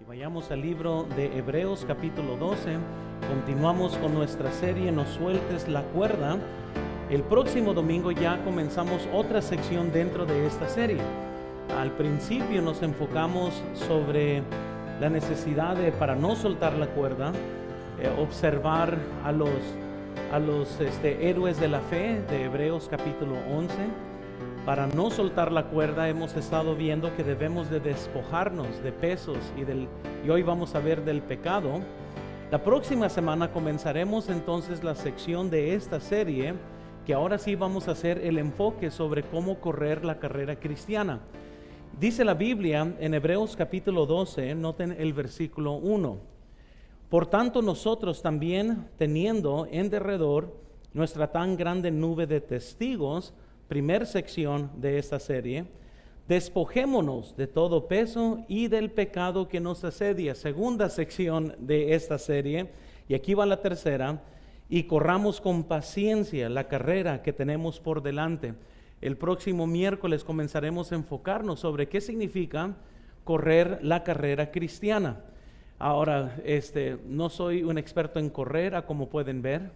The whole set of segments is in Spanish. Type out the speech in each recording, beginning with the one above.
Y vayamos al libro de Hebreos capítulo 12. Continuamos con nuestra serie No sueltes la cuerda. El próximo domingo ya comenzamos otra sección dentro de esta serie. Al principio nos enfocamos sobre la necesidad de, para no soltar la cuerda, observar a los héroes de la fe de Hebreos capítulo 11. Para no soltar la cuerda hemos estado viendo que debemos de despojarnos de pesos y hoy vamos a ver del pecado. La próxima semana comenzaremos entonces la sección de esta serie, que ahora sí vamos a hacer el enfoque sobre cómo correr la carrera cristiana. Dice la Biblia en Hebreos capítulo 12, noten el versículo 1. Por tanto nosotros también, teniendo en derredor nuestra tan grande nube de testigos, primer sección de esta serie, despojémonos de todo peso y del pecado que nos asedia. Segunda sección de esta serie, y aquí va la tercera, y corramos con paciencia la carrera que tenemos por delante. El próximo miércoles comenzaremos a enfocarnos sobre qué significa correr la carrera cristiana. Ahora, no soy un experto en carrera, como pueden ver,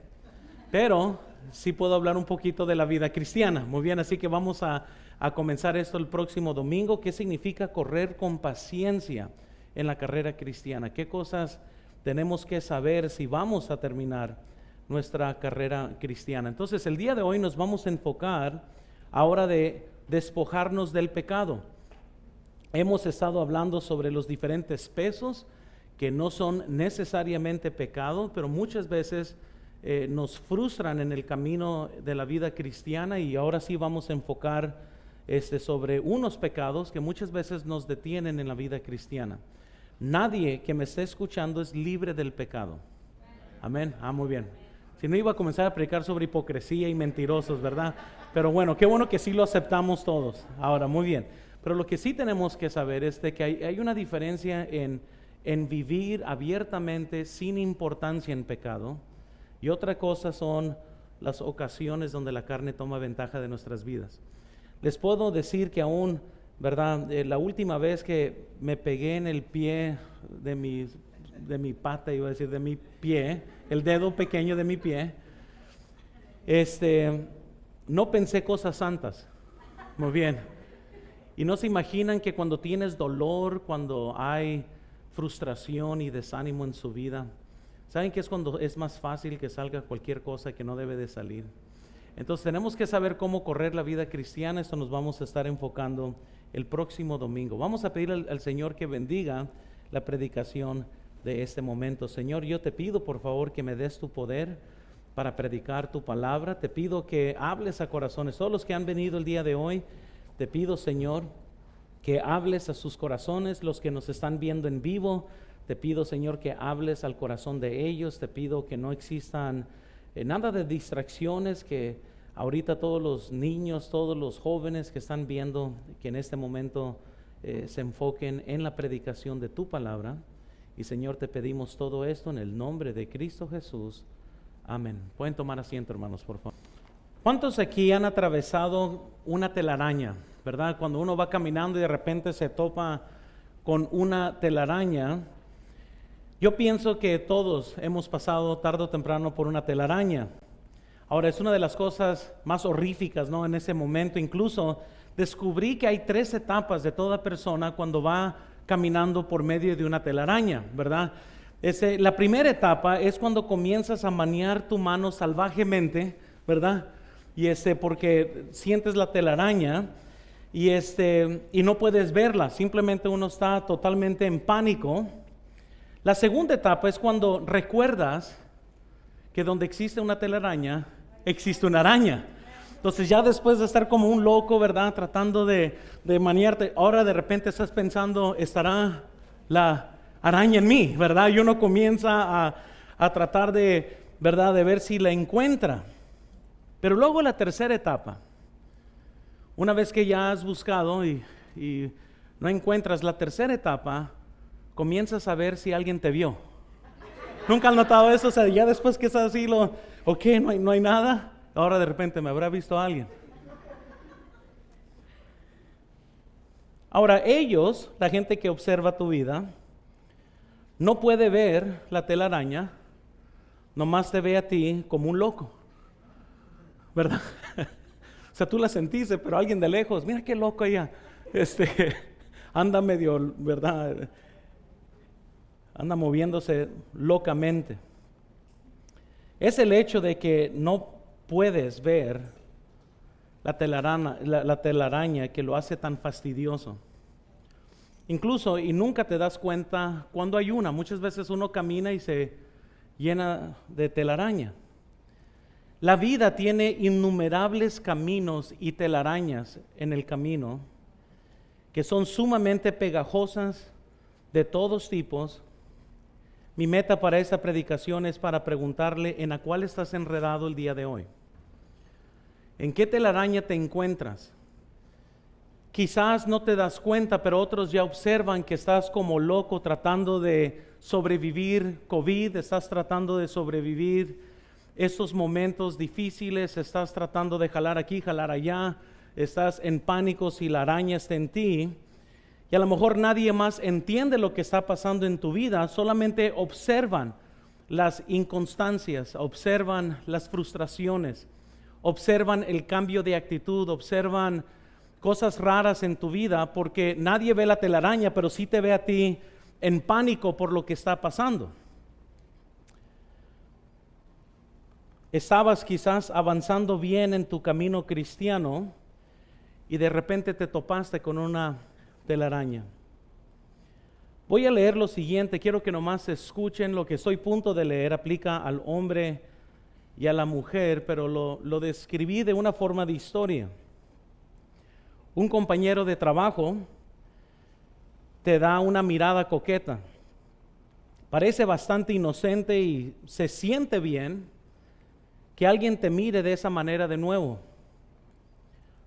pero sí puedo hablar un poquito de la vida cristiana. Muy bien, así que vamos a comenzar esto el próximo domingo. ¿Qué significa correr con paciencia en la carrera cristiana? ¿Qué cosas tenemos que saber si vamos a terminar nuestra carrera cristiana? Entonces, el día de hoy nos vamos a enfocar ahora de despojarnos del pecado. Hemos estado hablando sobre los diferentes pesos que no son necesariamente pecado, pero muchas veces nos frustran en el camino de la vida cristiana, y ahora sí vamos a enfocar sobre unos pecados que muchas veces nos detienen en la vida cristiana. Nadie que me esté escuchando es libre del pecado. Amén. Muy bien. Si no, iba a comenzar a predicar sobre hipocresía y mentirosos, ¿verdad? Pero bueno, qué bueno que sí lo aceptamos todos. Ahora, muy bien. Pero lo que sí tenemos que saber es de que hay una diferencia en vivir abiertamente sin importancia en pecado, y otra cosa son las ocasiones donde la carne toma ventaja de nuestras vidas. Les puedo decir que aún, ¿verdad? La última vez que me pegué en el pie de mi pata, iba a decir de mi pie, el dedo pequeño de mi pie, no pensé cosas santas. Muy bien. Y no se imaginan que cuando tienes dolor, cuando hay frustración y desánimo en su vida, ¿saben qué es cuando es más fácil que salga cualquier cosa que no debe de salir? Entonces tenemos que saber cómo correr la vida cristiana. Esto nos vamos a estar enfocando el próximo domingo. Vamos a pedir al Señor que bendiga la predicación de este momento. Señor, yo te pido por favor que me des tu poder para predicar tu palabra. Te pido que hables a corazones. Todos los que han venido el día de hoy, te pido, Señor, que hables a sus corazones. Los que nos están viendo en vivo, te pido, Señor, que hables al corazón de ellos. Te pido que no existan nada de distracciones, que ahorita todos los niños, todos los jóvenes que están viendo, que en este momento se enfoquen en la predicación de tu palabra. Y Señor, te pedimos todo esto en el nombre de Cristo Jesús. Amén. Pueden tomar asiento, hermanos, por favor. ¿Cuántos aquí han atravesado una telaraña, verdad? Cuando uno va caminando y de repente se topa con una telaraña. Yo pienso que todos hemos pasado tarde o temprano por una telaraña. Ahora, es una de las cosas más horríficas, ¿no? En ese momento, incluso descubrí que hay 3 etapas de toda persona cuando va caminando por medio de una telaraña, ¿verdad? La primera etapa es cuando comienzas a maniar tu mano salvajemente, ¿verdad? Y porque sientes la telaraña y no puedes verla, simplemente uno está totalmente en pánico. La segunda etapa es cuando recuerdas que donde existe una telaraña, existe una araña. Entonces ya después de estar como un loco, ¿verdad? Tratando de maniarte, ahora de repente estás pensando, ¿estará la araña en mí? ¿Verdad? Y uno comienza a tratar de, ¿verdad? De ver si la encuentra. Pero luego la tercera etapa, una vez que ya has buscado y no encuentras la tercera etapa, comienzas a ver si alguien te vio. ¿Nunca han notado eso? O sea, ya después que estás así, no hay nada. Ahora de repente me habrá visto alguien. Ahora ellos, la gente que observa tu vida, no puede ver la telaraña, nomás te ve a ti como un loco, ¿verdad? O sea, tú la sentiste, pero alguien de lejos, mira qué loco ella, anda medio, ¿verdad? Anda moviéndose locamente. Es el hecho de que no puedes ver la telaraña que lo hace tan fastidioso. Incluso, y nunca te das cuenta cuando hay una. Muchas veces uno camina y se llena de telaraña. La vida tiene innumerables caminos y telarañas en el camino que son sumamente pegajosas, de todos tipos. Mi meta para esta predicación es para preguntarle en la cuál estás enredado el día de hoy. ¿En qué telaraña te encuentras? Quizás no te das cuenta, pero otros ya observan que estás como loco tratando de sobrevivir COVID, estás tratando de sobrevivir estos momentos difíciles, estás tratando de jalar aquí, jalar allá, estás en pánico si la araña está en ti. Y a lo mejor nadie más entiende lo que está pasando en tu vida, solamente observan las inconstancias, observan las frustraciones, observan el cambio de actitud, observan cosas raras en tu vida, porque nadie ve la telaraña, pero sí te ve a ti en pánico por lo que está pasando. Estabas quizás avanzando bien en tu camino cristiano y de repente te topaste con una telaraña. Voy a leer lo siguiente, quiero que nomás escuchen lo que estoy a punto de leer, aplica al hombre y a la mujer, pero lo describí de una forma de historia. Un compañero de trabajo te da una mirada coqueta, parece bastante inocente y se siente bien que alguien te mire de esa manera de nuevo.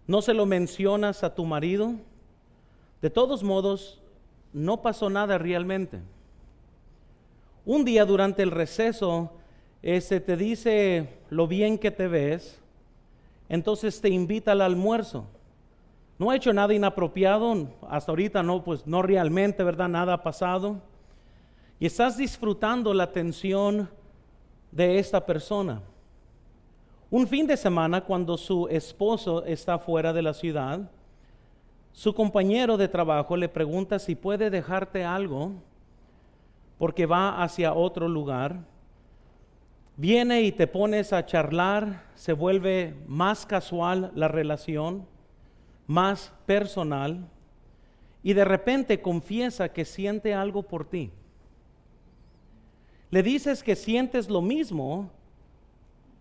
No se lo mencionas a tu marido. De todos modos, no pasó nada realmente. Un día durante el receso, te dice lo bien que te ves, entonces te invita al almuerzo. No ha hecho nada inapropiado, hasta ahorita no, pues no realmente, ¿verdad? Nada ha pasado. Y estás disfrutando la atención de esta persona. Un fin de semana, cuando su esposo está fuera de la ciudad, su compañero de trabajo le pregunta si puede dejarte algo porque va hacia otro lugar. Viene y te pones a charlar, se vuelve más casual la relación, más personal, y de repente confiesa que siente algo por ti. Le dices que sientes lo mismo,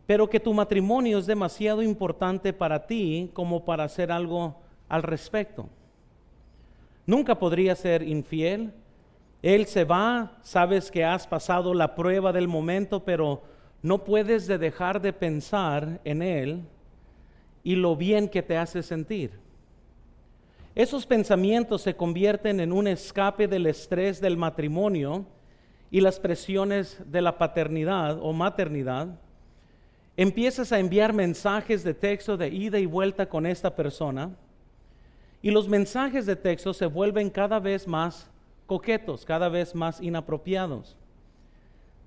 pero que tu matrimonio es demasiado importante para ti como para hacer algo al respecto. Nunca podría ser infiel. Él se va, sabes que has pasado la prueba del momento, pero no puedes dejar de pensar en él y lo bien que te hace sentir. Esos pensamientos se convierten en un escape del estrés del matrimonio y las presiones de la paternidad o maternidad. Empiezas a enviar mensajes de texto de ida y vuelta con esta persona. Y los mensajes de texto se vuelven cada vez más coquetos, cada vez más inapropiados.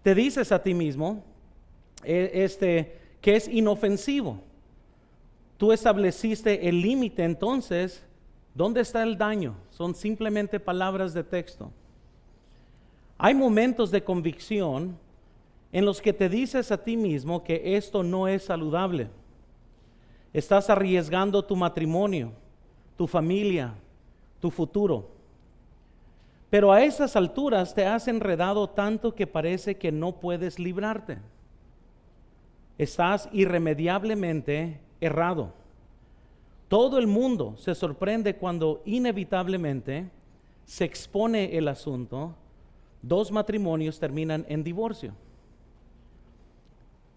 Te dices a ti mismo que es inofensivo. Tú estableciste el límite, entonces, ¿dónde está el daño? Son simplemente palabras de texto. Hay momentos de convicción en los que te dices a ti mismo que esto no es saludable. Estás arriesgando tu matrimonio, tu familia, tu futuro. Pero a esas alturas te has enredado tanto que parece que no puedes librarte. Estás irremediablemente errado. Todo el mundo se sorprende cuando inevitablemente se expone el asunto. 2 matrimonios terminan en divorcio.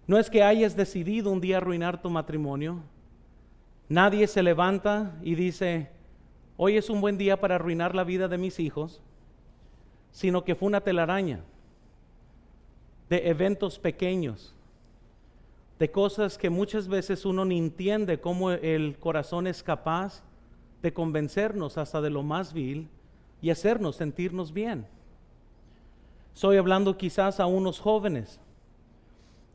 No es que hayas decidido un día arruinar tu matrimonio. Nadie se levanta y dice, hoy es un buen día para arruinar la vida de mis hijos, sino que fue una telaraña de eventos pequeños, de cosas que muchas veces uno ni entiende cómo el corazón es capaz de convencernos hasta de lo más vil y hacernos sentirnos bien. Estoy hablando quizás a unos jóvenes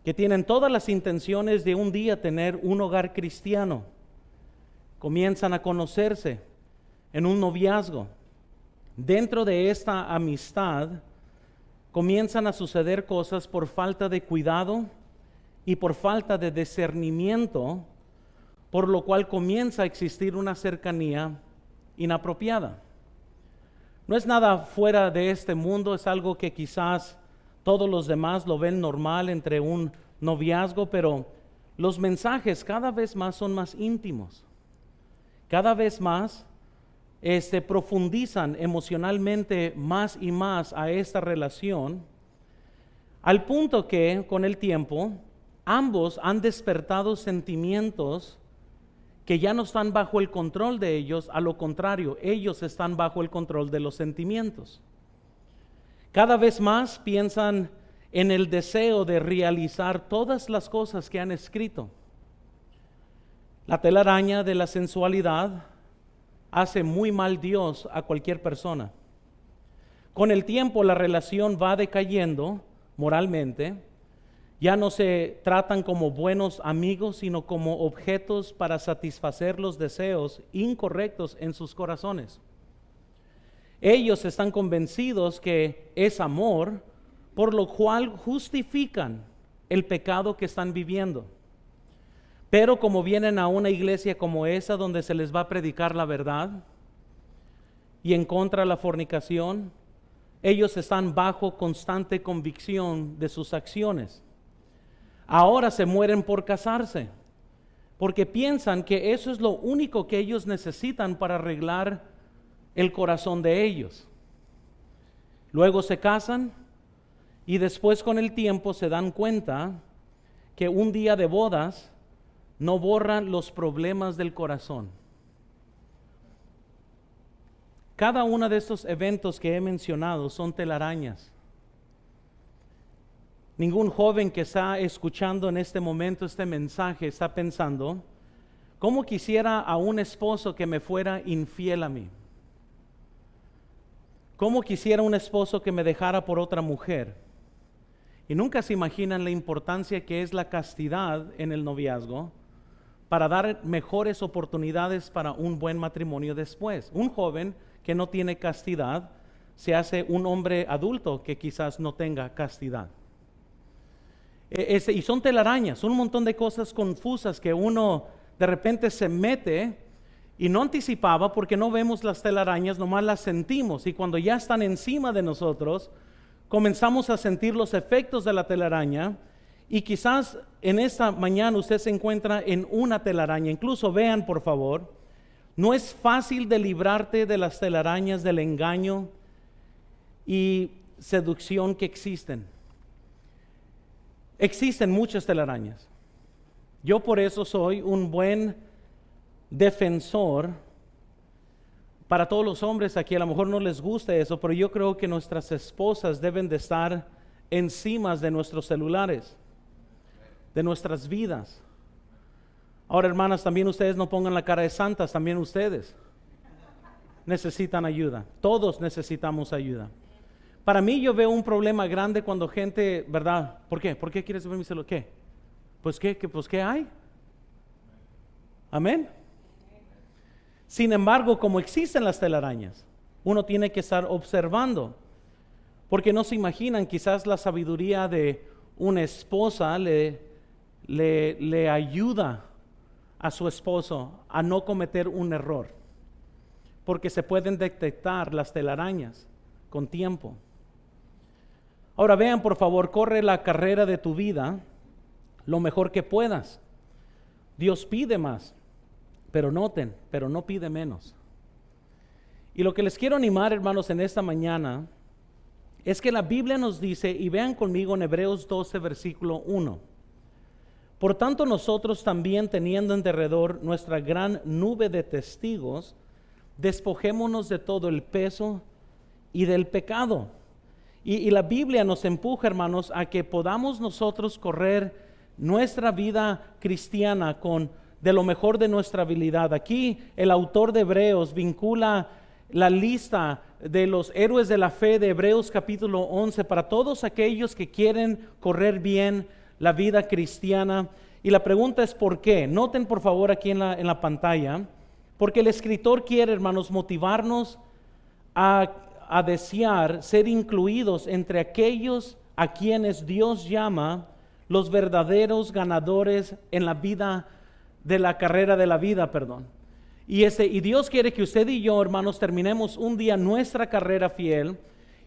que tienen todas las intenciones de un día tener un hogar cristiano. Comienzan a conocerse en un noviazgo. Dentro de esta amistad comienzan a suceder cosas por falta de cuidado y por falta de discernimiento, por lo cual comienza a existir una cercanía inapropiada. No es nada fuera de este mundo, es algo que quizás todos los demás lo ven normal entre un noviazgo, pero los mensajes cada vez más son más íntimos. Cada vez más profundizan emocionalmente más y más a esta relación, al punto que con el tiempo ambos han despertado sentimientos que ya no están bajo el control de ellos, a lo contrario, ellos están bajo el control de los sentimientos. Cada vez más piensan en el deseo de realizar todas las cosas que han escrito. La telaraña de la sensualidad hace muy mal Dios a cualquier persona. Con el tiempo la relación va decayendo moralmente. Ya no se tratan como buenos amigos, sino como objetos para satisfacer los deseos incorrectos en sus corazones. Ellos están convencidos que es amor, por lo cual justifican el pecado que están viviendo. Pero como vienen a una iglesia como esa, donde se les va a predicar la verdad y en contra de la fornicación, ellos están bajo constante convicción de sus acciones. Ahora se mueren por casarse, porque piensan que eso es lo único que ellos necesitan para arreglar el corazón de ellos. Luego se casan y después con el tiempo se dan cuenta que un día de bodas no borran los problemas del corazón. Cada uno de estos eventos que he mencionado son telarañas. Ningún joven que está escuchando en este momento este mensaje está pensando, ¿cómo quisiera a un esposo que me fuera infiel a mí? ¿Cómo quisiera un esposo que me dejara por otra mujer? Y nunca se imaginan la importancia que es la castidad en el noviazgo para dar mejores oportunidades para un buen matrimonio después. Un joven que no tiene castidad se hace un hombre adulto que quizás no tenga castidad. Y son telarañas, un montón de cosas confusas que uno de repente se mete y no anticipaba, porque no vemos las telarañas, nomás las sentimos, y cuando ya están encima de nosotros comenzamos a sentir los efectos de la telaraña. Y quizás en esta mañana usted se encuentra en una telaraña. Incluso vean, por favor, no es fácil de librarte de las telarañas del engaño y seducción que existen. Existen muchas telarañas. Yo por eso soy un buen defensor para todos los hombres aquí. A lo mejor no les gusta eso, pero yo creo que nuestras esposas deben de estar encima de nuestros celulares, de nuestras vidas. Ahora, hermanas, también ustedes no pongan la cara de santas, también ustedes necesitan ayuda. Todos necesitamos ayuda. Para mí, yo veo un problema grande cuando gente, ¿verdad? ¿Por qué? ¿Por qué quieres ver mi celular? ¿Qué? Pues ¿qué hay? Amén. Sin embargo, como existen las telarañas, uno tiene que estar observando, porque no se imaginan, quizás la sabiduría de una esposa le ayuda a su esposo a no cometer un error, porque se pueden detectar las telarañas con tiempo. Ahora vean, por favor, corre la carrera de tu vida lo mejor que puedas. Dios pide más, pero noten, pero no pide menos. Y lo que les quiero animar, hermanos, en esta mañana es que la Biblia nos dice, y vean conmigo en Hebreos 12, versículo 1. Por tanto, nosotros también, teniendo en derredor nuestra gran nube de testigos, despojémonos de todo el peso y del pecado. Y la Biblia nos empuja, hermanos, a que podamos nosotros correr nuestra vida cristiana de lo mejor de nuestra habilidad. Aquí el autor de Hebreos vincula la lista de los héroes de la fe de Hebreos capítulo 11 para todos aquellos que quieren correr bien la vida cristiana. Y la pregunta es ¿por qué? Noten por favor aquí en la pantalla, porque el escritor quiere, hermanos, motivarnos a desear ser incluidos entre aquellos a quienes Dios llama los verdaderos ganadores en la vida de la carrera de la vida, Y Dios quiere que usted y yo, hermanos, terminemos un día nuestra carrera fiel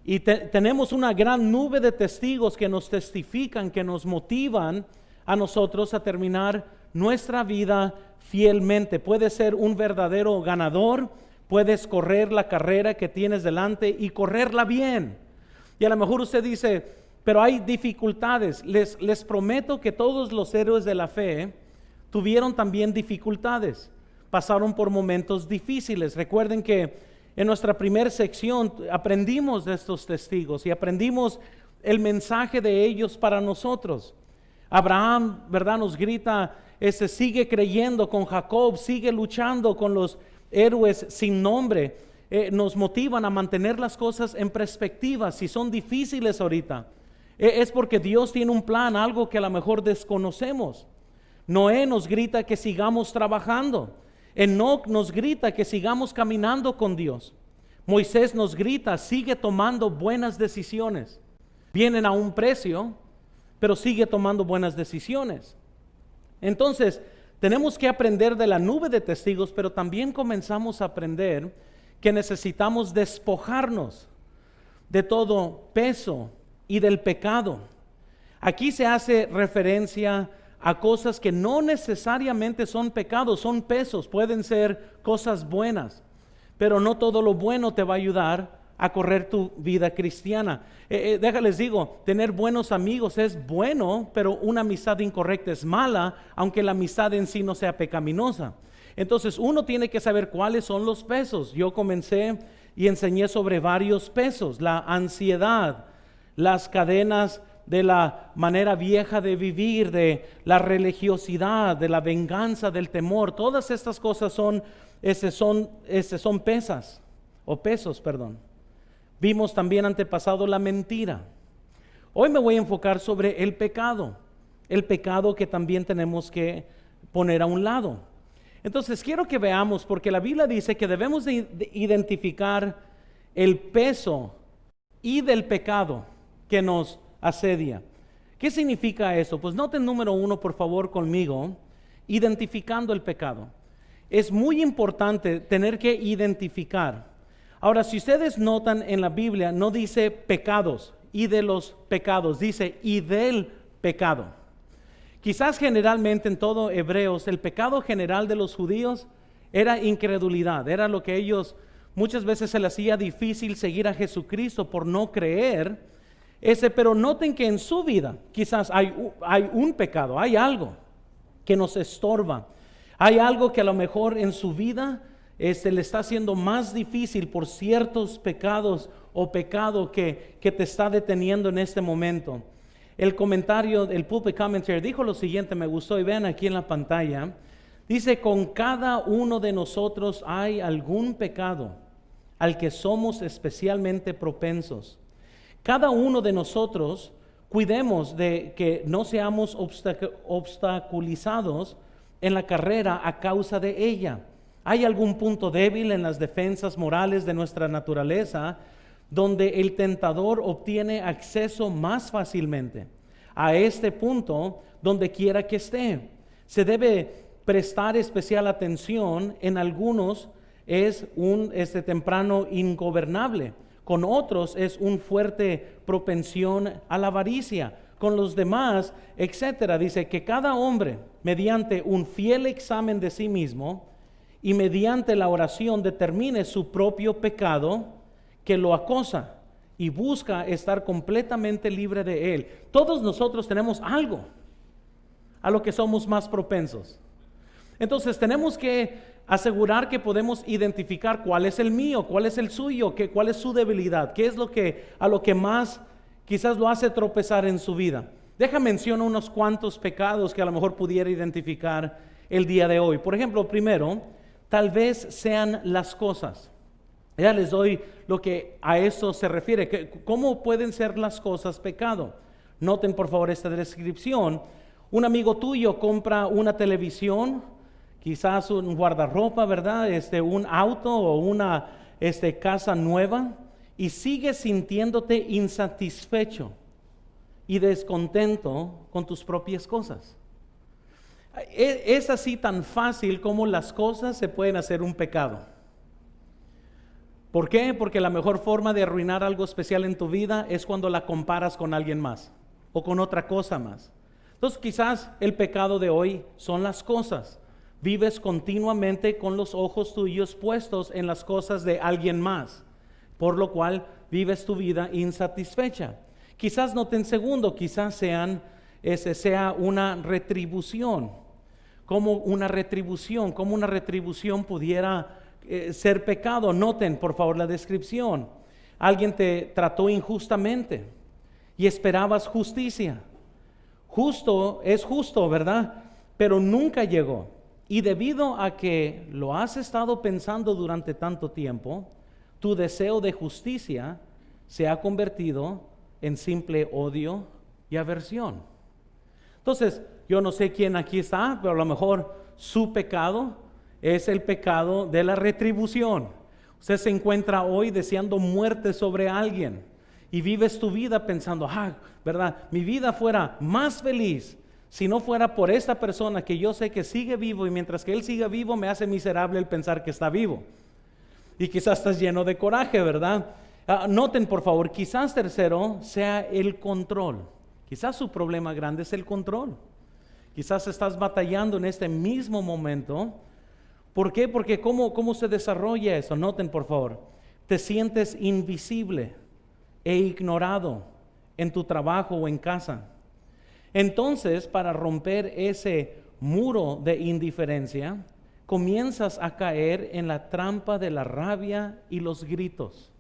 y tenemos una gran nube de testigos que nos testifican, que nos motivan a nosotros a terminar nuestra vida fielmente. Puedes ser un verdadero ganador, puedes correr la carrera que tienes delante y correrla bien. Y a lo mejor usted dice, pero hay dificultades. Les prometo que todos los héroes de la fe tuvieron también dificultades. Pasaron por momentos difíciles. Recuerden que en nuestra primera sección aprendimos de estos testigos y aprendimos el mensaje de ellos para nosotros. Abraham, ¿verdad? Nos grita, sigue creyendo con Jacob, sigue luchando con los héroes sin nombre. Nos motivan a mantener las cosas en perspectiva. Si son difíciles ahorita, es porque Dios tiene un plan, algo que a lo mejor desconocemos. Noé nos grita que sigamos trabajando. Enoc nos grita que sigamos caminando con Dios. Moisés nos grita, sigue tomando buenas decisiones. Vienen a un precio, pero sigue tomando buenas decisiones. Entonces, tenemos que aprender de la nube de testigos, pero también comenzamos a aprender que necesitamos despojarnos de todo peso y del pecado. Aquí se hace referencia a cosas que no necesariamente son pecados, son pesos, pueden ser cosas buenas, pero no todo lo bueno te va a ayudar a correr tu vida cristiana. Déjales digo, tener buenos amigos es bueno, pero una amistad incorrecta es mala, aunque la amistad en sí no sea pecaminosa. Entonces uno tiene que saber cuáles son los pesos. Yo comencé y enseñé sobre varios pesos: la ansiedad, las cadenas de la manera vieja de vivir, de la religiosidad, de la venganza, del temor. Todas estas cosas son pesas o pesos, Vimos también antepasado la mentira. Hoy me voy a enfocar sobre el pecado que también tenemos que poner a un lado. Entonces quiero que veamos, porque la Biblia dice que debemos de identificar el peso y del pecado que nos asedia. ¿Qué significa eso? Pues noten número 1, por favor, conmigo, identificando el pecado. Es muy importante tener que identificar. Ahora, si ustedes notan en la Biblia, no dice pecados y de los pecados, dice y del pecado. Quizás generalmente en todo Hebreos, el pecado general de los judíos era incredulidad, era lo que ellos muchas veces se les hacía difícil seguir a Jesucristo por no creer. Pero noten que en su vida quizás hay un pecado, hay algo que nos estorba, hay algo que a lo mejor en su vida le está haciendo más difícil por ciertos pecados o pecado que te está deteniendo en este momento. El comentario del Pulpit Commentary dijo lo siguiente, me gustó, y vean aquí en la pantalla, dice: con cada uno de nosotros hay algún pecado al que somos especialmente propensos. Cada uno de nosotros cuidemos de que no seamos obstaculizados en la carrera a causa de ella. Hay algún punto débil en las defensas morales de nuestra naturaleza donde el tentador obtiene acceso más fácilmente a este punto donde quiera que esté. Se debe prestar especial atención. En algunos es un temprano ingobernable. Con otros es un fuerte propensión a la avaricia. Con los demás, etcétera. Dice que cada hombre, mediante un fiel examen de sí mismo y mediante la oración, determine su propio pecado que lo acosa y busca estar completamente libre de él. Todos nosotros tenemos algo a lo que somos más propensos. Entonces tenemos que asegurar que podemos identificar cuál es el mío, cuál es el suyo, cuál es su debilidad, qué es a lo que más quizás lo hace tropezar en su vida. Menciono unos cuantos pecados que a lo mejor pudiera identificar el día de hoy. Por ejemplo, primero, tal vez sean las cosas. Ya les doy lo que a eso se refiere. ¿Cómo pueden ser las cosas pecado? Noten por favor esta descripción. Un amigo tuyo compra una televisión, quizás un guardarropa, ¿verdad? Un auto o una casa nueva, y sigues sintiéndote insatisfecho y descontento con tus propias cosas. Es así tan fácil como las cosas se pueden hacer un pecado. ¿Por qué? Porque la mejor forma de arruinar algo especial en tu vida es cuando la comparas con alguien más o con otra cosa más. Entonces quizás el pecado de hoy son las cosas. Vives continuamente con los ojos tuyos puestos en las cosas de alguien más, por lo cual vives tu vida insatisfecha. Quizás no ten segundo, quizás sea una retribución. Como una retribución pudiera ser pecado. Noten por favor la descripción. Alguien te trató injustamente y esperabas justicia. Justo es justo, ¿verdad? Pero nunca llegó. Y debido a que lo has estado pensando durante tanto tiempo, tu deseo de justicia se ha convertido en simple odio y aversión. Entonces, yo no sé quién aquí está, pero a lo mejor su pecado es el pecado de la retribución. Usted se encuentra hoy deseando muerte sobre alguien y vives tu vida pensando, ¿verdad? Mi vida fuera más feliz si no fuera por esta persona que yo sé que sigue vivo, y mientras que él siga vivo me hace miserable el pensar que está vivo. Y quizás estás lleno de coraje, ¿verdad? Noten por favor, quizás tercero sea el control. Quizás su problema grande es el control. Quizás estás batallando en este mismo momento. ¿Por qué? Porque ¿cómo se desarrolla eso? Noten por favor, te sientes invisible e ignorado en tu trabajo o en casa. Entonces, para romper ese muro de indiferencia, comienzas a caer en la trampa de la rabia y los gritos.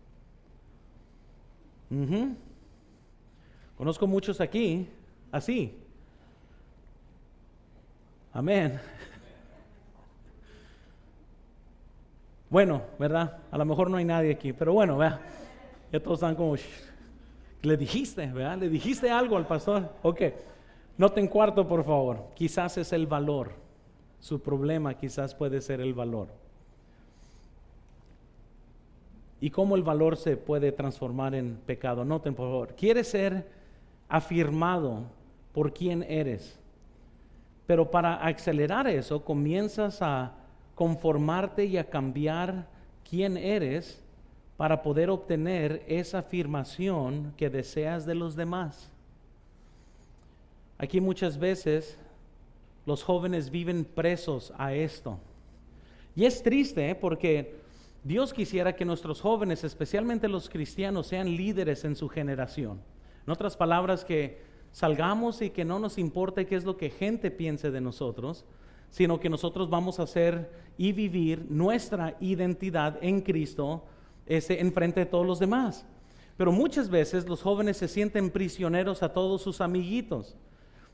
Conozco muchos aquí así. Amén. Bueno, ¿verdad? A lo mejor no hay nadie aquí, pero bueno, ¿verdad? Ya todos están como, le dijiste, ¿verdad? Le dijiste algo al pastor. Ok, noten cuarto, por favor. Quizás es el valor. Su problema quizás puede ser el valor. ¿Y cómo el valor se puede transformar en pecado? Noten, por favor. Quieres ser afirmado por quien eres. Pero para acelerar eso, comienzas a conformarte y a cambiar quién eres para poder obtener esa afirmación que deseas de los demás. Aquí muchas veces los jóvenes viven presos a esto. Y es triste, porque Dios quisiera que nuestros jóvenes, especialmente los cristianos, sean líderes en su generación. En otras palabras, que salgamos y que no nos importe qué es lo que gente piense de nosotros, sino que nosotros vamos a hacer y vivir nuestra identidad en Cristo en frente de todos los demás. Pero muchas veces los jóvenes se sienten prisioneros a todos sus amiguitos.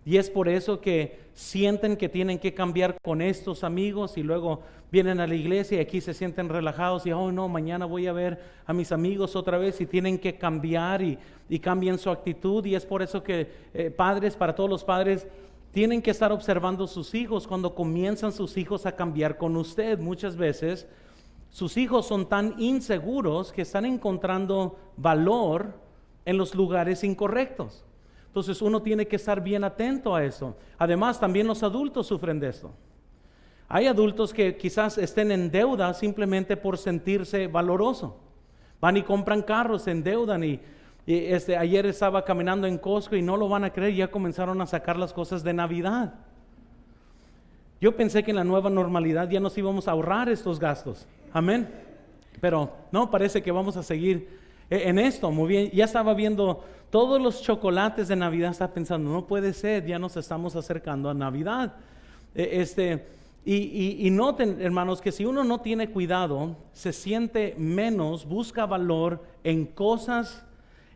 Y es por eso que sienten que tienen que cambiar con estos amigos, y luego vienen a la iglesia y aquí se sienten relajados y no, mañana voy a ver a mis amigos otra vez, y tienen que cambiar y cambian su actitud. Y es por eso que padres, para todos los padres, tienen que estar observando sus hijos cuando comienzan sus hijos a cambiar con usted. Muchas veces sus hijos son tan inseguros que están encontrando valor en los lugares incorrectos. Entonces uno tiene que estar bien atento a eso. Además, también los adultos sufren de esto. Hay adultos que quizás estén en deuda simplemente por sentirse valoroso. Van y compran carros, se endeudan y ayer estaba caminando en Costco y no lo van a creer, ya comenzaron a sacar las cosas de Navidad. Yo pensé que en la nueva normalidad ya nos íbamos a ahorrar estos gastos. Amén. Pero no, parece que vamos a seguir en esto. Muy bien, ya estaba viendo todos los chocolates de Navidad, estaba pensando, no puede ser, ya nos estamos acercando a Navidad. Y noten, hermanos, que si uno no tiene cuidado, se siente menos, busca valor en cosas,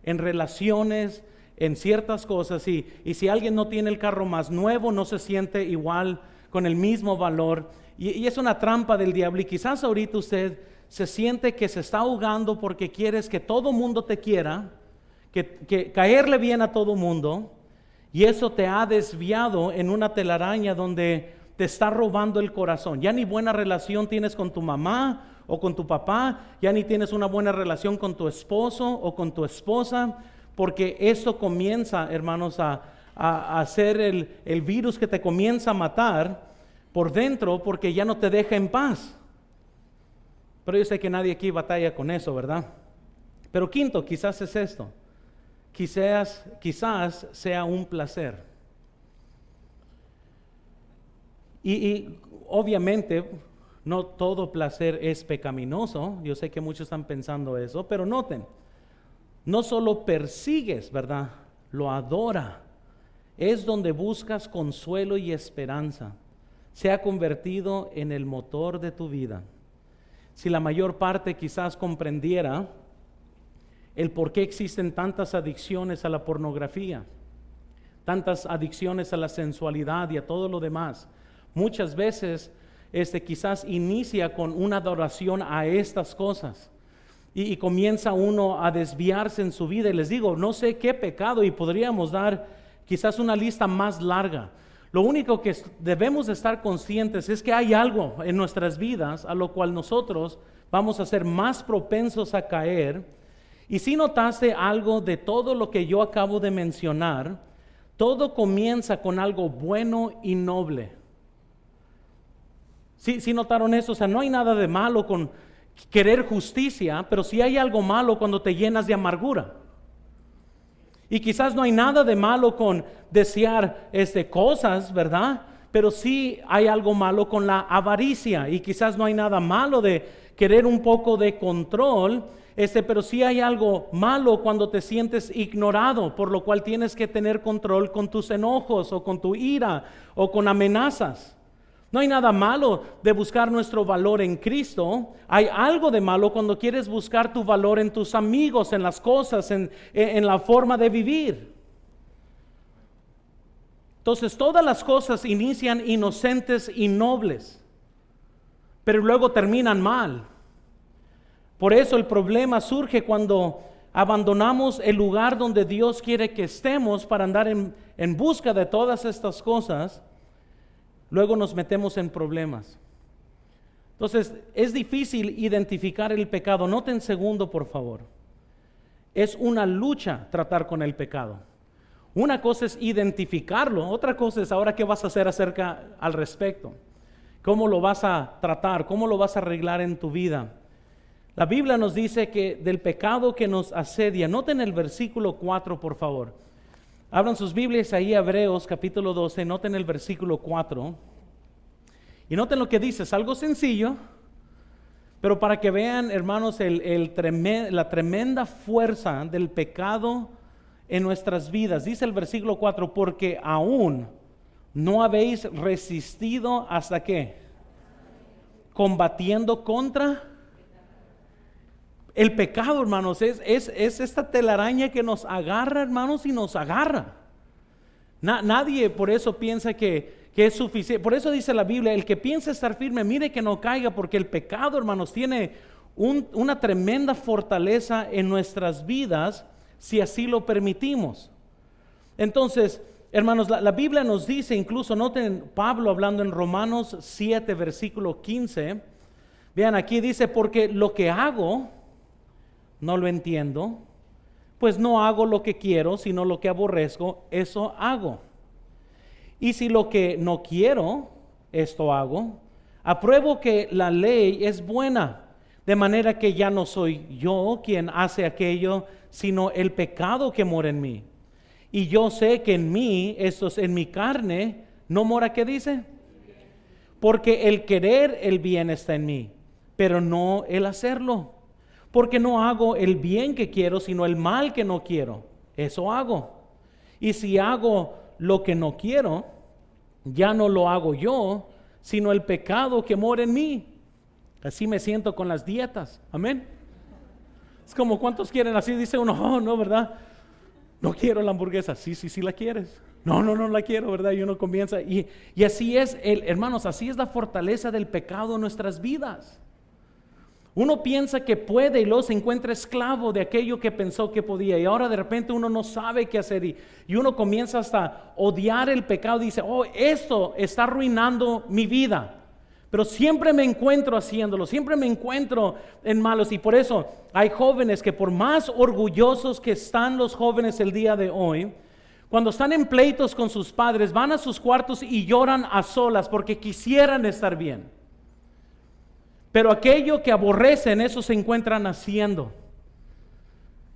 en relaciones, en ciertas cosas, y si alguien no tiene el carro más nuevo, no se siente igual, con el mismo valor, y es una trampa del diablo. Y quizás ahorita usted se siente que se está ahogando porque quieres que todo mundo te quiera, que caerle bien a todo mundo, y eso te ha desviado en una telaraña donde te está robando el corazón. Ya ni buena relación tienes con tu mamá o con tu papá, ya ni tienes una buena relación con tu esposo o con tu esposa, porque esto comienza, hermanos, a ser el virus que te comienza a matar por dentro, porque ya no te deja en paz. Pero yo sé que nadie aquí batalla con eso, ¿verdad? Pero quinto, quizás es esto. Quizás sea un placer. Y obviamente no todo placer es pecaminoso. Yo sé que muchos están pensando eso, pero noten, no solo persigues, ¿verdad? Lo adora. Es donde buscas consuelo y esperanza. Se ha convertido en el motor de tu vida. Si la mayor parte quizás comprendiera el por qué existen tantas adicciones a la pornografía, tantas adicciones a la sensualidad y a todo lo demás, muchas veces quizás inicia con una adoración a estas cosas y comienza uno a desviarse en su vida. Y les digo, no sé qué pecado, y podríamos dar quizás una lista más larga. Lo único que debemos estar conscientes es que hay algo en nuestras vidas a lo cual nosotros vamos a ser más propensos a caer. Y si notaste algo de todo lo que yo acabo de mencionar, todo comienza con algo bueno y noble. ¿Sí notaron eso? O sea, no hay nada de malo con querer justicia, pero sí hay algo malo cuando te llenas de amargura. Y quizás no hay nada de malo con desear cosas, ¿verdad? Pero sí hay algo malo con la avaricia. Y quizás no hay nada malo de querer un poco de control, pero sí hay algo malo cuando te sientes ignorado, por lo cual tienes que tener control con tus enojos o con tu ira o con amenazas. No hay nada malo de buscar nuestro valor en Cristo. Hay algo de malo cuando quieres buscar tu valor en tus amigos, en las cosas, en la forma de vivir. Entonces, todas las cosas inician inocentes y nobles, pero luego terminan mal. Por eso el problema surge cuando abandonamos el lugar donde Dios quiere que estemos para andar en busca de todas estas cosas. Luego nos metemos en problemas. Entonces, es difícil identificar el pecado. Noten segundo, por favor. Es una lucha tratar con el pecado. Una cosa es identificarlo, otra cosa es ahora qué vas a hacer al respecto. ¿Cómo lo vas a tratar? ¿Cómo lo vas a arreglar en tu vida? La Biblia nos dice que del pecado que nos asedia. Noten el versículo 4, por favor. Abran sus Biblias ahí, Hebreos capítulo 12, noten el versículo 4. Y noten lo que dice, es algo sencillo, pero para que vean, hermanos, la tremenda fuerza del pecado en nuestras vidas. Dice el versículo 4, porque aún no habéis resistido hasta qué, combatiendo contra el pecado, hermanos. Es esta telaraña que nos agarra, hermanos, y nos agarra. Nadie por eso piensa que es suficiente. Por eso dice la Biblia, el que piensa estar firme, mire que no caiga, porque el pecado, hermanos, tiene una tremenda fortaleza en nuestras vidas si así lo permitimos. Entonces, hermanos, la Biblia nos dice, incluso noten Pablo hablando en Romanos 7, versículo 15. Vean, aquí dice, porque lo que hago no lo entiendo, pues no hago lo que quiero, sino lo que aborrezco, eso hago. Y si lo que no quiero, esto hago, apruebo que la ley es buena, de manera que ya no soy yo quien hace aquello, sino el pecado que mora en mí. Y yo sé que en mí, esto es en mi carne, no mora, ¿qué dice? Porque el querer el bien está en mí, pero no el hacerlo. Porque no hago el bien que quiero, sino el mal que no quiero. Eso hago. Y si hago lo que no quiero, ya no lo hago yo, sino el pecado que mora en mí. Así me siento con las dietas. Amén. Es como, ¿cuántos quieren así? Dice uno, oh, no, ¿verdad? No quiero la hamburguesa. Sí la quieres. No la quiero, ¿verdad? Y uno comienza. Y así es, hermanos, así es la fortaleza del pecado en nuestras vidas. Uno piensa que puede y luego se encuentra esclavo de aquello que pensó que podía. Y ahora de repente uno no sabe qué hacer. Y uno comienza hasta a odiar el pecado. Dice, oh, esto está arruinando mi vida. Pero siempre me encuentro haciéndolo. Siempre me encuentro en malos. Y por eso hay jóvenes que por más orgullosos que están los jóvenes el día de hoy, cuando están en pleitos con sus padres, van a sus cuartos y lloran a solas porque quisieran estar bien. Pero aquello que aborrecen, eso se encuentran haciendo.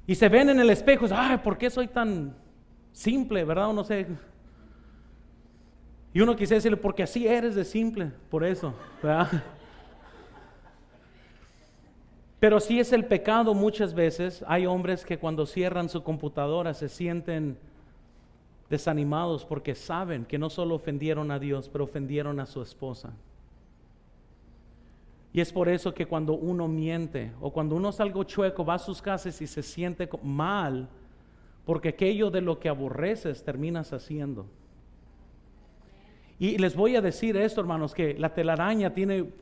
Y se ven en el espejo, ay, ¿por qué soy tan simple, verdad? O no sé. Y uno quisiera decirle, porque así eres de simple, por eso, ¿verdad? Pero sí es el pecado muchas veces. Hay hombres que cuando cierran su computadora se sienten desanimados porque saben que no solo ofendieron a Dios, pero ofendieron a su esposa. Y es por eso que cuando uno miente o cuando uno es algo chueco, va a sus casas y se siente mal, porque aquello de lo que aborreces terminas haciendo. Y les voy a decir esto, hermanos, que la telaraña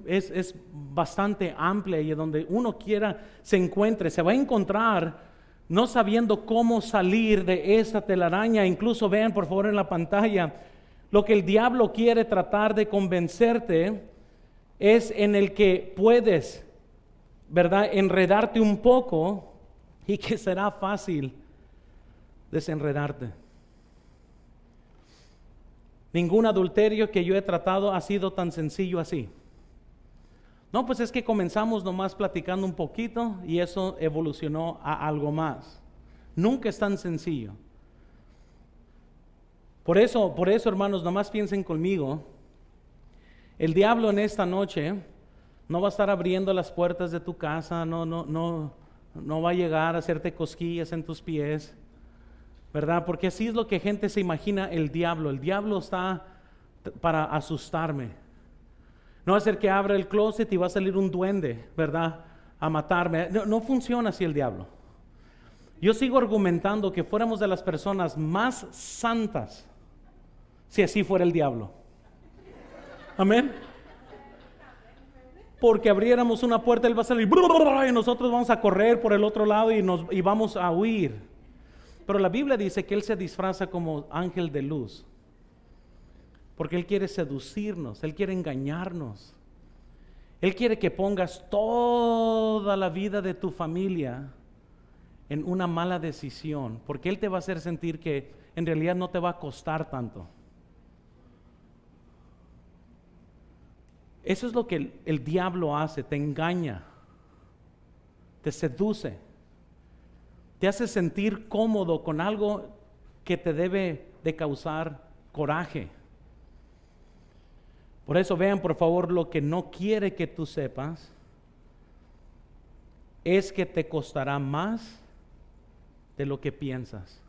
es bastante amplia y donde uno quiera se encuentre, se va a encontrar no sabiendo cómo salir de esa telaraña. Incluso vean por favor en la pantalla lo que el diablo quiere tratar de convencerte. Es en el que puedes, ¿verdad?, enredarte un poco y que será fácil desenredarte. Ningún adulterio que yo he tratado ha sido tan sencillo así. No, pues es que comenzamos nomás platicando un poquito y eso evolucionó a algo más. Nunca es tan sencillo. Por eso, hermanos, nomás piensen conmigo. El diablo en esta noche no va a estar abriendo las puertas de tu casa, no va a llegar a hacerte cosquillas en tus pies, ¿verdad? Porque así es lo que gente se imagina el diablo. El diablo está para asustarme. No va a ser que abra el closet y va a salir un duende, ¿verdad?, a matarme. No funciona así el diablo. Yo sigo argumentando que fuéramos de las personas más santas si así fuera el diablo. Amén. Porque abriéramos una puerta, él va a salir y nosotros vamos a correr por el otro lado y vamos a huir. Pero la Biblia dice que él se disfraza como ángel de luz. Porque él quiere seducirnos, él quiere engañarnos. Él quiere que pongas toda la vida de tu familia en una mala decisión. Porque él te va a hacer sentir que en realidad no te va a costar tanto. Eso es lo que el diablo hace, te engaña, te seduce, te hace sentir cómodo con algo que te debe de causar coraje. Por eso vean por favor lo que no quiere que tú sepas es que te costará más de lo que piensas.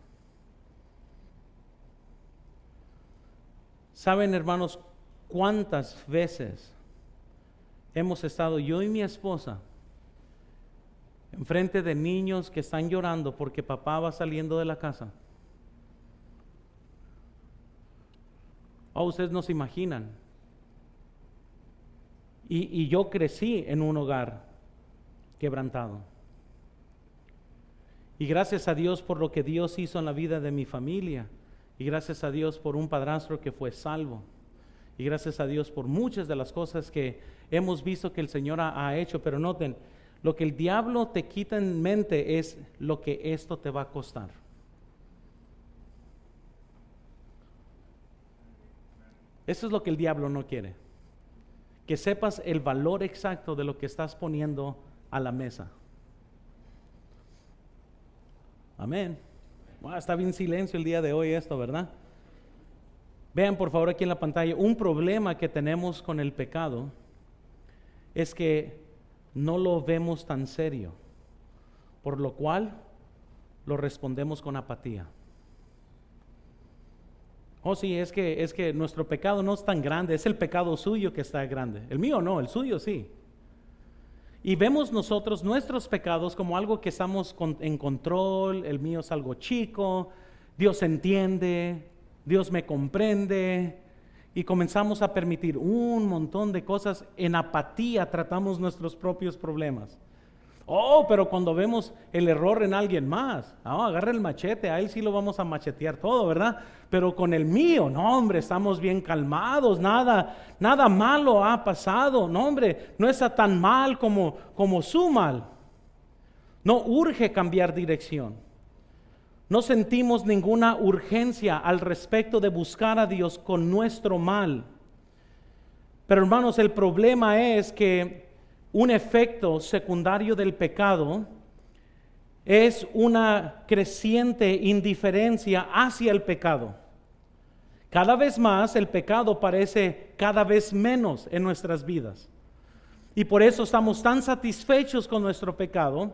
¿Saben, hermanos, cuántas veces hemos estado yo y mi esposa enfrente de niños que están llorando porque papá va saliendo de la casa? Oh, ustedes no se imaginan. Y yo crecí en un hogar quebrantado. Y gracias a Dios por lo que Dios hizo en la vida de mi familia. Y gracias a Dios por un padrastro que fue salvo. Y gracias a Dios por muchas de las cosas que hemos visto que el Señor ha hecho. Pero noten, lo que el diablo te quita en mente es lo que esto te va a costar. Eso es lo que el diablo no quiere. Que sepas el valor exacto de lo que estás poniendo a la mesa. Amén. Wow, está bien silencio el día de hoy esto, ¿verdad? Vean por favor aquí en la pantalla, un problema que tenemos con el pecado es que no lo vemos tan serio, por lo cual lo respondemos con apatía. Oh sí, es que nuestro pecado no es tan grande, es el pecado suyo que está grande. El mío no, el suyo sí. Y vemos nosotros nuestros pecados como algo que estamos en control. El mío es algo chico, Dios entiende, Dios me comprende, y comenzamos a permitir un montón de cosas. En apatía tratamos nuestros propios problemas. Oh, pero cuando vemos el error en alguien más, agarra el machete, a él sí lo vamos a machetear todo, ¿verdad? Pero con el mío, no hombre, estamos bien calmados, nada malo ha pasado, no hombre, no está tan mal como su mal. No urge cambiar dirección. No sentimos ninguna urgencia al respecto de buscar a Dios con nuestro mal. Pero hermanos, el problema es que un efecto secundario del pecado es una creciente indiferencia hacia el pecado. Cada vez más el pecado parece cada vez menos en nuestras vidas. Y por eso estamos tan satisfechos con nuestro pecado,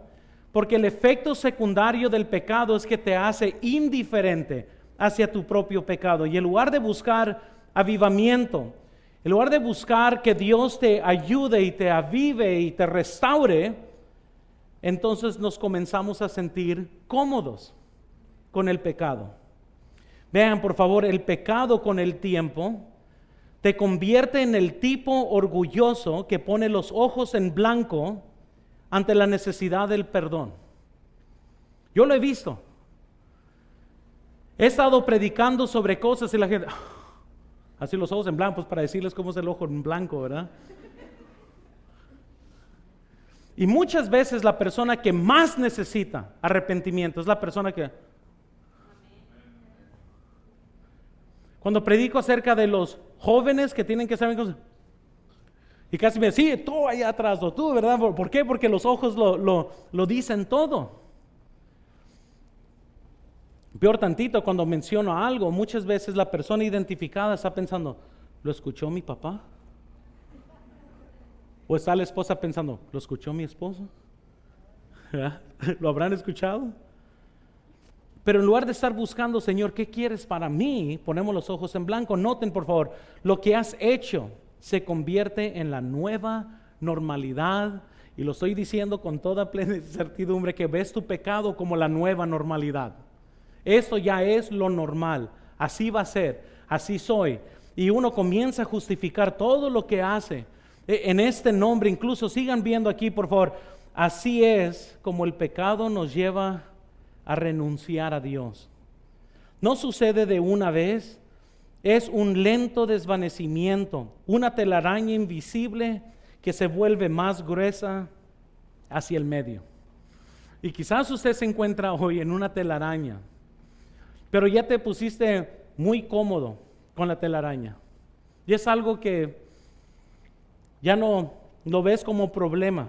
porque el efecto secundario del pecado es que te hace indiferente hacia tu propio pecado. Y en lugar de buscar avivamiento, en lugar de buscar que Dios te ayude y te avive y te restaure, entonces nos comenzamos a sentir cómodos con el pecado. Vean por favor, el pecado con el tiempo te convierte en el tipo orgulloso que pone los ojos en blanco ante la necesidad del perdón. Yo lo he visto. He estado predicando sobre cosas y la gente, así los ojos en blanco, pues para decirles cómo es el ojo en blanco, ¿verdad? Y muchas veces la persona que más necesita arrepentimiento es la persona que... Cuando predico acerca de los jóvenes que tienen que saber cosas, y casi me decía, sí, tú allá atrás, o tú, ¿verdad? ¿Por qué? Porque los ojos lo dicen todo. Peor tantito, cuando menciono algo, muchas veces la persona identificada está pensando, ¿lo escuchó mi papá? O está la esposa pensando, ¿lo escuchó mi esposo? ¿Lo habrán escuchado? Pero en lugar de estar buscando, Señor, ¿qué quieres para mí? Ponemos los ojos en blanco. Noten, por favor, lo que has hecho se convierte en la nueva normalidad. Y lo estoy diciendo con toda plena certidumbre, que ves tu pecado como la nueva normalidad. Esto ya es lo normal. Así va a ser, así soy. Y uno comienza a justificar todo lo que hace en este nombre. Incluso sigan viendo aquí, por favor. Así es como el pecado nos lleva a renunciar a Dios. No sucede de una vez, es un lento desvanecimiento, una telaraña invisible que se vuelve más gruesa hacia el medio. Y quizás usted se encuentra hoy en una telaraña, pero ya te pusiste muy cómodo con la telaraña. Y es algo que ya no lo ves como problema.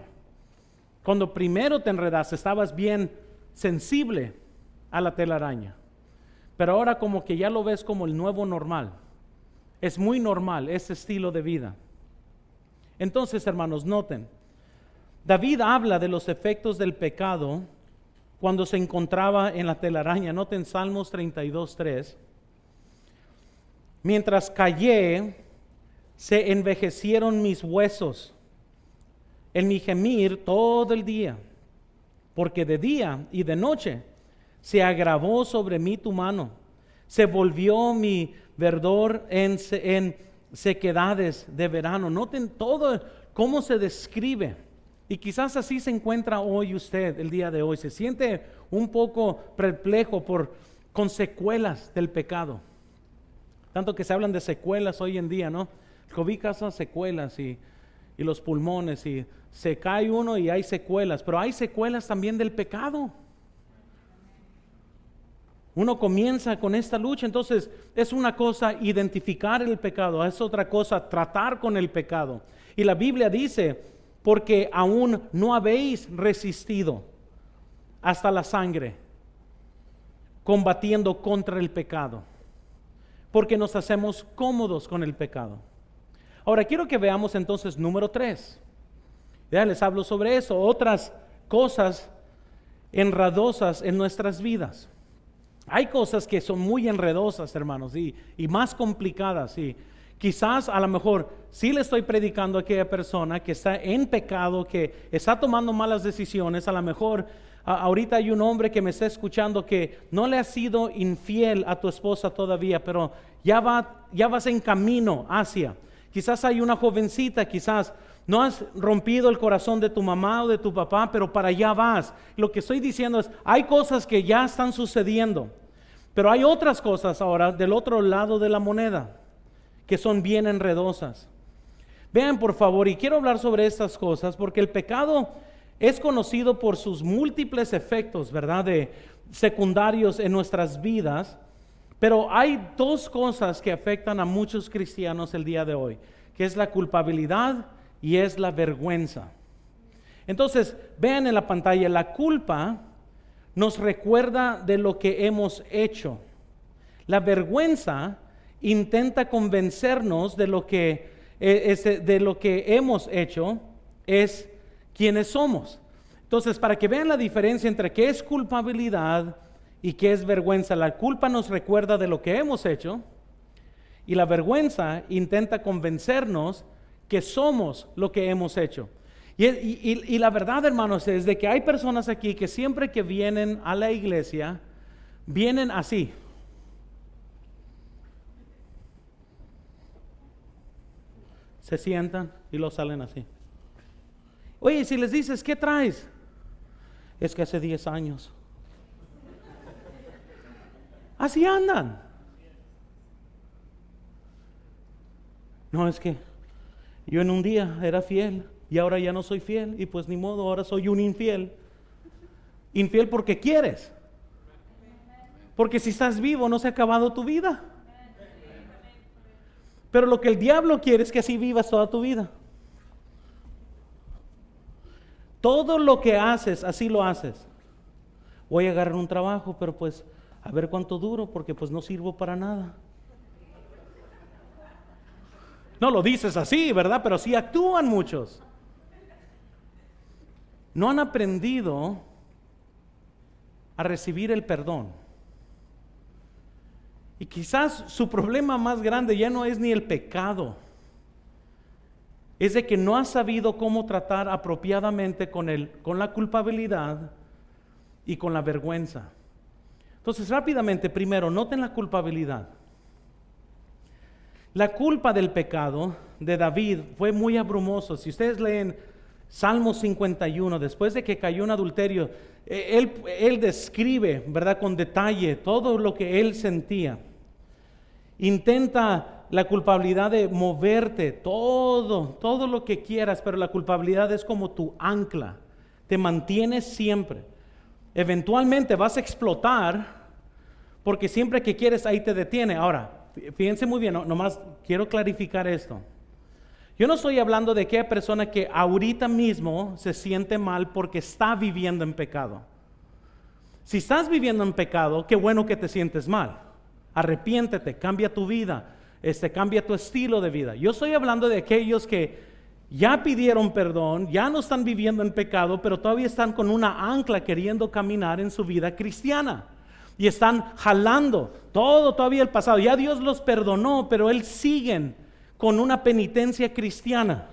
Cuando primero te enredaste, estabas bien sensible a la telaraña, pero ahora como que ya lo ves como el nuevo normal. Es muy normal ese estilo de vida. Entonces, hermanos, noten, David habla de los efectos del pecado cuando se encontraba en la telaraña. Noten Salmos 32:3. Mientras callé, se envejecieron mis huesos en mi gemir todo el día, porque de día y de noche se agravó sobre mí tu mano, se volvió mi verdor en sequedades de verano. Noten todo cómo se describe, y quizás así se encuentra hoy usted el día de hoy. Se siente un poco perplejo con secuelas del pecado, tanto que se hablan de secuelas hoy en día, ¿no? COVID causa secuelas y los pulmones, y se cae uno y hay secuelas, pero hay secuelas también del pecado. Uno comienza con esta lucha. Entonces es una cosa identificar el pecado, es otra cosa tratar con el pecado. Y la Biblia dice, porque aún no habéis resistido hasta la sangre, combatiendo contra el pecado, porque nos hacemos cómodos con el pecado. Ahora quiero que veamos entonces número 3. Ya les hablo sobre eso, otras cosas enredosas en nuestras vidas. Hay cosas que son muy enredosas, hermanos, y más complicadas. Y quizás a lo mejor sí le estoy predicando a aquella persona que está en pecado, que está tomando malas decisiones. A lo mejor ahorita hay un hombre que me está escuchando que no le ha sido infiel a tu esposa todavía, pero ya vas en camino hacia. Quizás hay una jovencita, quizás no has rompido el corazón de tu mamá o de tu papá, pero para allá vas. Lo que estoy diciendo es, hay cosas que ya están sucediendo, pero hay otras cosas ahora del otro lado de la moneda que son bien enredosas. Vean por favor, y quiero hablar sobre estas cosas porque el pecado es conocido por sus múltiples efectos, ¿verdad? De secundarios en nuestras vidas, pero hay dos cosas que afectan a muchos cristianos el día de hoy, que es la culpabilidad y es la vergüenza. Entonces, vean en la pantalla, la culpa nos recuerda de lo que hemos hecho. La vergüenza intenta convencernos de lo que hemos hecho es quienes somos. Entonces, para que vean la diferencia entre qué es culpabilidad y qué es vergüenza, la culpa nos recuerda de lo que hemos hecho y la vergüenza intenta convencernos que somos lo que hemos hecho. Y la verdad, hermanos, es de que hay personas aquí que siempre que vienen a la iglesia, vienen así. Se sientan y lo salen así. Oye, si les dices, ¿qué traes? Es que hace 10 años. Así andan. No, es que yo en un día era fiel y ahora ya no soy fiel y pues ni modo, ahora soy un infiel. Infiel porque quieres. Porque si estás vivo no se ha acabado tu vida. Pero lo que el diablo quiere es que así vivas toda tu vida. Todo lo que haces, así lo haces. Voy a agarrar un trabajo, pero pues a ver cuánto duro, porque pues no sirvo para nada. No lo dices así, ¿verdad? Pero sí actúan muchos. No han aprendido a recibir el perdón. Y quizás su problema más grande ya no es ni el pecado. Es de que no has sabido cómo tratar apropiadamente con la culpabilidad y con la vergüenza. Entonces, rápidamente, primero, noten la culpabilidad. La culpa del pecado de David fue muy abrumoso. Si ustedes leen Salmo 51, después de que cayó en adulterio, él describe, ¿verdad?, con detalle todo lo que él sentía. Intenta la culpabilidad de moverte, todo lo que quieras, pero la culpabilidad es como tu ancla, te mantienes siempre. Eventualmente vas a explotar, porque siempre que quieres ahí te detiene. Ahora, fíjense muy bien, nomás quiero clarificar esto. Yo no estoy hablando de aquella persona que ahorita mismo se siente mal porque está viviendo en pecado. Si estás viviendo en pecado, qué bueno que te sientes mal. Arrepiéntete, cambia tu vida, cambia tu estilo de vida. Yo estoy hablando de aquellos que ya pidieron perdón, ya no están viviendo en pecado, pero todavía están con una ancla queriendo caminar en su vida cristiana. Y están jalando todavía el pasado. Ya Dios los perdonó, pero él siguen con una penitencia cristiana,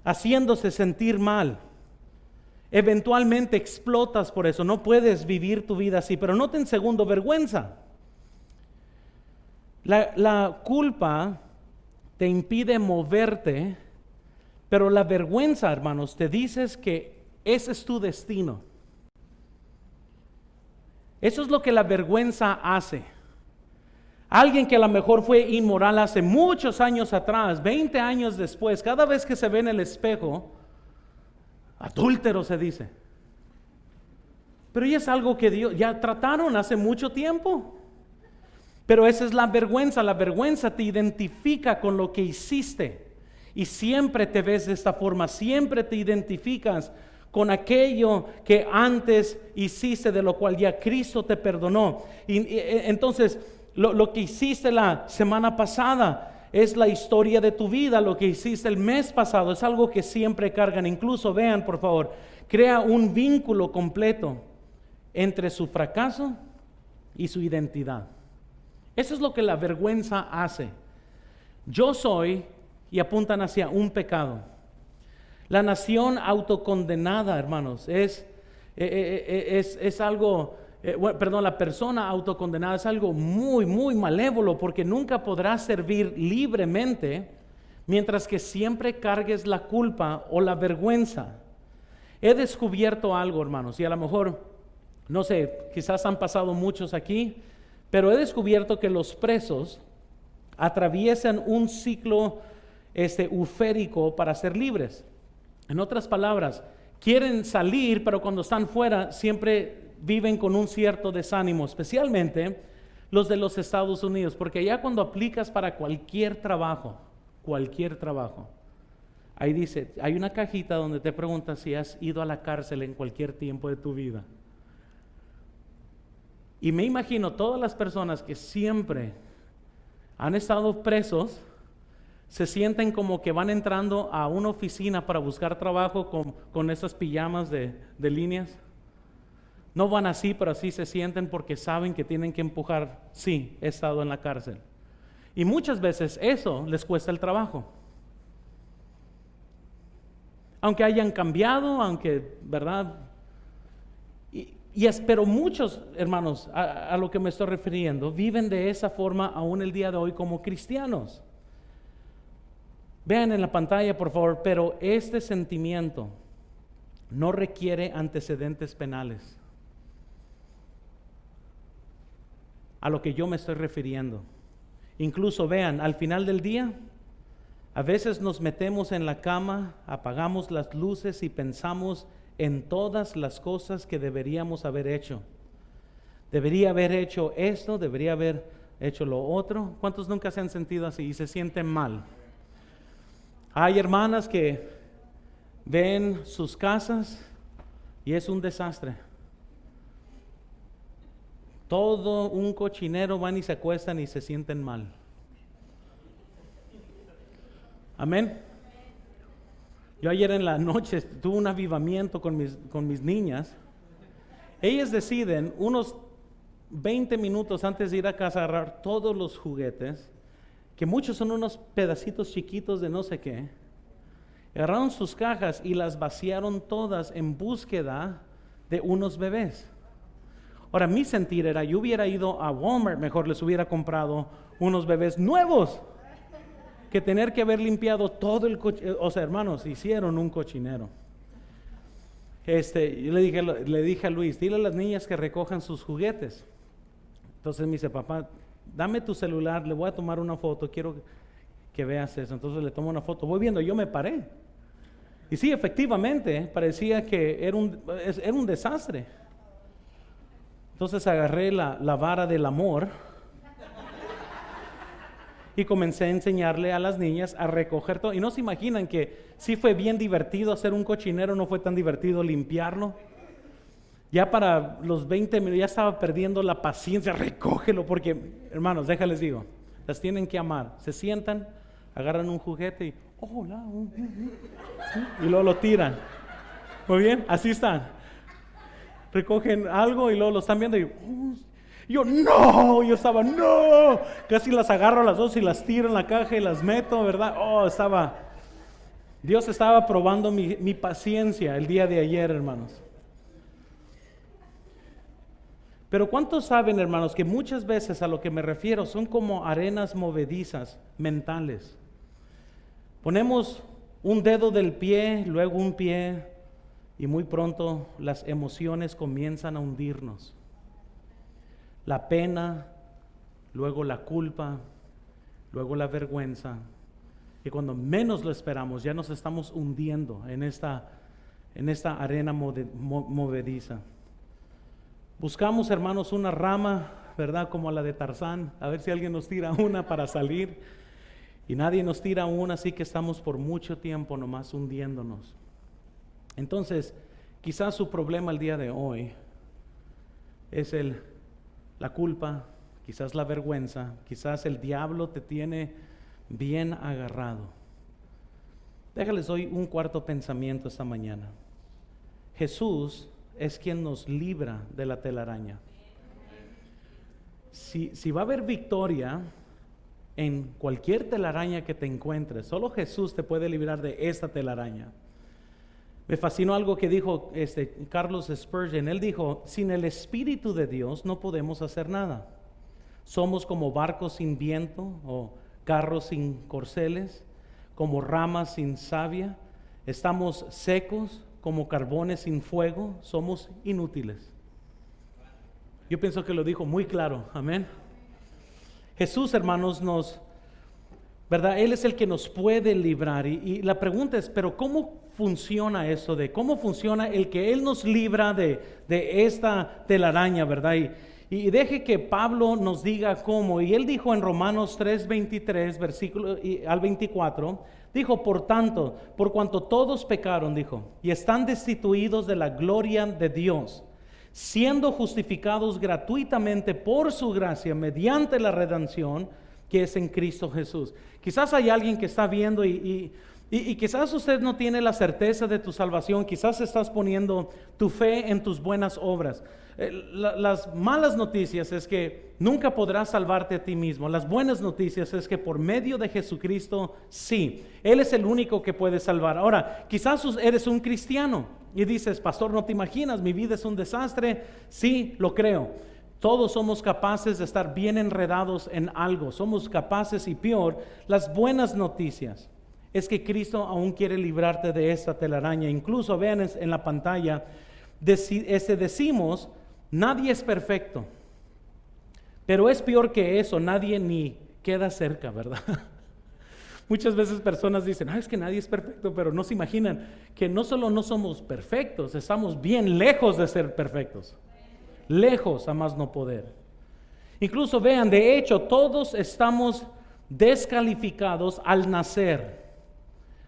haciéndose sentir mal. Eventualmente explotas por eso, no puedes vivir tu vida así. Pero noten segundo, vergüenza. La culpa te impide moverte, pero la vergüenza, hermanos, te dices que ese es tu destino. Eso es lo que la vergüenza hace. Alguien que a lo mejor fue inmoral hace muchos años atrás, 20 años después, cada vez que se ve en el espejo, adúltero se dice. Pero ya es algo que Dios ya trataron hace mucho tiempo. Pero esa es la vergüenza te identifica con lo que hiciste y siempre te ves de esta forma, siempre te identificas con aquello que antes hiciste, de lo cual ya Cristo te perdonó. Y entonces, lo que hiciste la semana pasada es la historia de tu vida, lo que hiciste el mes pasado es algo que siempre cargan. Incluso, vean por favor, crea un vínculo completo entre su fracaso y su identidad. Eso es lo que la vergüenza hace. Yo soy, y apuntan hacia un pecado. La nación autocondenada, hermanos, es Es algo, la persona autocondenada es algo muy, muy malévolo, porque nunca podrás servir libremente mientras que siempre cargues la culpa o la vergüenza. He descubierto algo, hermanos, y a lo mejor, no sé, quizás han pasado muchos aquí, pero he descubierto que los presos atraviesan un ciclo euférico para ser libres. En otras palabras, quieren salir, pero cuando están fuera siempre viven con un cierto desánimo, especialmente los de los Estados Unidos, porque ya cuando aplicas para cualquier trabajo, ahí dice, hay una cajita donde te pregunta si has ido a la cárcel en cualquier tiempo de tu vida. Y me imagino todas las personas que siempre han estado presos, se sienten como que van entrando a una oficina para buscar trabajo con esas pijamas de líneas. No van así, pero así se sienten porque saben que tienen que empujar. Sí, he estado en la cárcel. Y muchas veces eso les cuesta el trabajo. Aunque hayan cambiado, ¿verdad? Pero muchos, hermanos, a lo que me estoy refiriendo, viven de esa forma aún el día de hoy como cristianos. Vean en la pantalla, por favor, pero este sentimiento no requiere antecedentes penales. A lo que yo me estoy refiriendo. Incluso vean, al final del día, a veces nos metemos en la cama, apagamos las luces y pensamos en todas las cosas que deberíamos haber hecho. Debería haber hecho esto, debería haber hecho lo otro. ¿Cuántos nunca se han sentido así y se sienten mal? Hay hermanas que ven sus casas y es un desastre. Todo un cochinero, van y se acuestan y se sienten mal. Amén. Yo ayer en la noche tuve un avivamiento con mis niñas. Ellas deciden unos 20 minutos antes de ir a casa a agarrar todos los juguetes, que muchos son unos pedacitos chiquitos de no sé qué. Agarraron sus cajas y las vaciaron todas en búsqueda de unos bebés. Ahora, mi sentir era, yo hubiera ido a Walmart, mejor les hubiera comprado unos bebés nuevos, que tener que haber limpiado todo el cochinero. O sea, hermanos, hicieron un cochinero. Yo le dije a Luis, dile a las niñas que recojan sus juguetes. Entonces me dice, papá, dame tu celular, le voy a tomar una foto, quiero que veas eso. Entonces le tomo una foto, voy viendo, yo me paré. Y sí, efectivamente, parecía que era un desastre. Entonces agarré la vara del amor y comencé a enseñarle a las niñas a recoger todo. Y no se imaginan que sí fue bien divertido hacer un cochinero, no fue tan divertido limpiarlo. Ya para los 20 minutos ya estaba perdiendo la paciencia, recógelo, porque hermanos, déjales digo, las tienen que amar. Se sientan, agarran un juguete y hola, y luego lo tiran. Muy bien, así están. Recogen algo y luego lo están viendo y yo estaba, no, casi las agarro a las dos y las tiro en la caja y las meto, ¿verdad? Dios estaba probando mi paciencia el día de ayer, hermanos. Pero ¿cuántos saben, hermanos, que muchas veces a lo que me refiero son como arenas movedizas mentales? Ponemos un dedo del pie, luego un pie, y muy pronto las emociones comienzan a hundirnos. La pena, luego la culpa, luego la vergüenza. Y cuando menos lo esperamos, ya nos estamos hundiendo en esta arena movediza. Buscamos, hermanos, una rama, ¿verdad? Como la de Tarzán, a ver si alguien nos tira una para salir. Y nadie nos tira una, así que estamos por mucho tiempo nomás hundiéndonos. Entonces, quizás su problema el día de hoy es la culpa, quizás la vergüenza, quizás el diablo te tiene bien agarrado. Déjales hoy un cuarto pensamiento esta mañana. Jesús es quien nos libra de la telaraña. Si va a haber victoria en cualquier telaraña que te encuentres, solo Jesús te puede librar de esta telaraña. Me fascinó algo que dijo Carlos Spurgeon. Él dijo, sin el Espíritu de Dios no podemos hacer nada. Somos como barcos sin viento o carros sin corceles, como ramas sin savia. Estamos secos como carbones sin fuego. Somos inútiles. Yo pienso que lo dijo muy claro. Amén. Jesús, hermanos, ¿verdad? Él es el que nos puede librar. Y la pregunta es, ¿pero cómo funciona eso? ¿Cómo funciona el que Él nos libra de esta telaraña, verdad? Y deje que Pablo nos diga cómo. Y él dijo en Romanos 3:23, versículo al 24, dijo, por tanto, por cuanto todos pecaron, dijo, y están destituidos de la gloria de Dios, siendo justificados gratuitamente por su gracia mediante la redención que es en Cristo Jesús. Quizás hay alguien que está viendo y quizás usted no tiene la certeza de tu salvación. Quizás estás poniendo tu fe en tus buenas obras. Las malas noticias es que nunca podrás salvarte a ti mismo. Las buenas noticias es que por medio de Jesucristo, sí, Él es el único que puede salvar. Ahora, quizás eres un cristiano y dices, pastor, no te imaginas, mi vida es un desastre. Sí, lo creo. Todos somos capaces de estar bien enredados en algo. Somos capaces, y peor, las buenas noticias es que Cristo aún quiere librarte de esta telaraña. Incluso vean en la pantalla, decimos, nadie es perfecto, pero es peor que eso, nadie ni queda cerca, ¿verdad? Muchas veces personas dicen, es que nadie es perfecto, pero no se imaginan que no solo no somos perfectos, estamos bien lejos de ser perfectos, lejos a más no poder. Incluso vean, de hecho, todos estamos descalificados al nacer.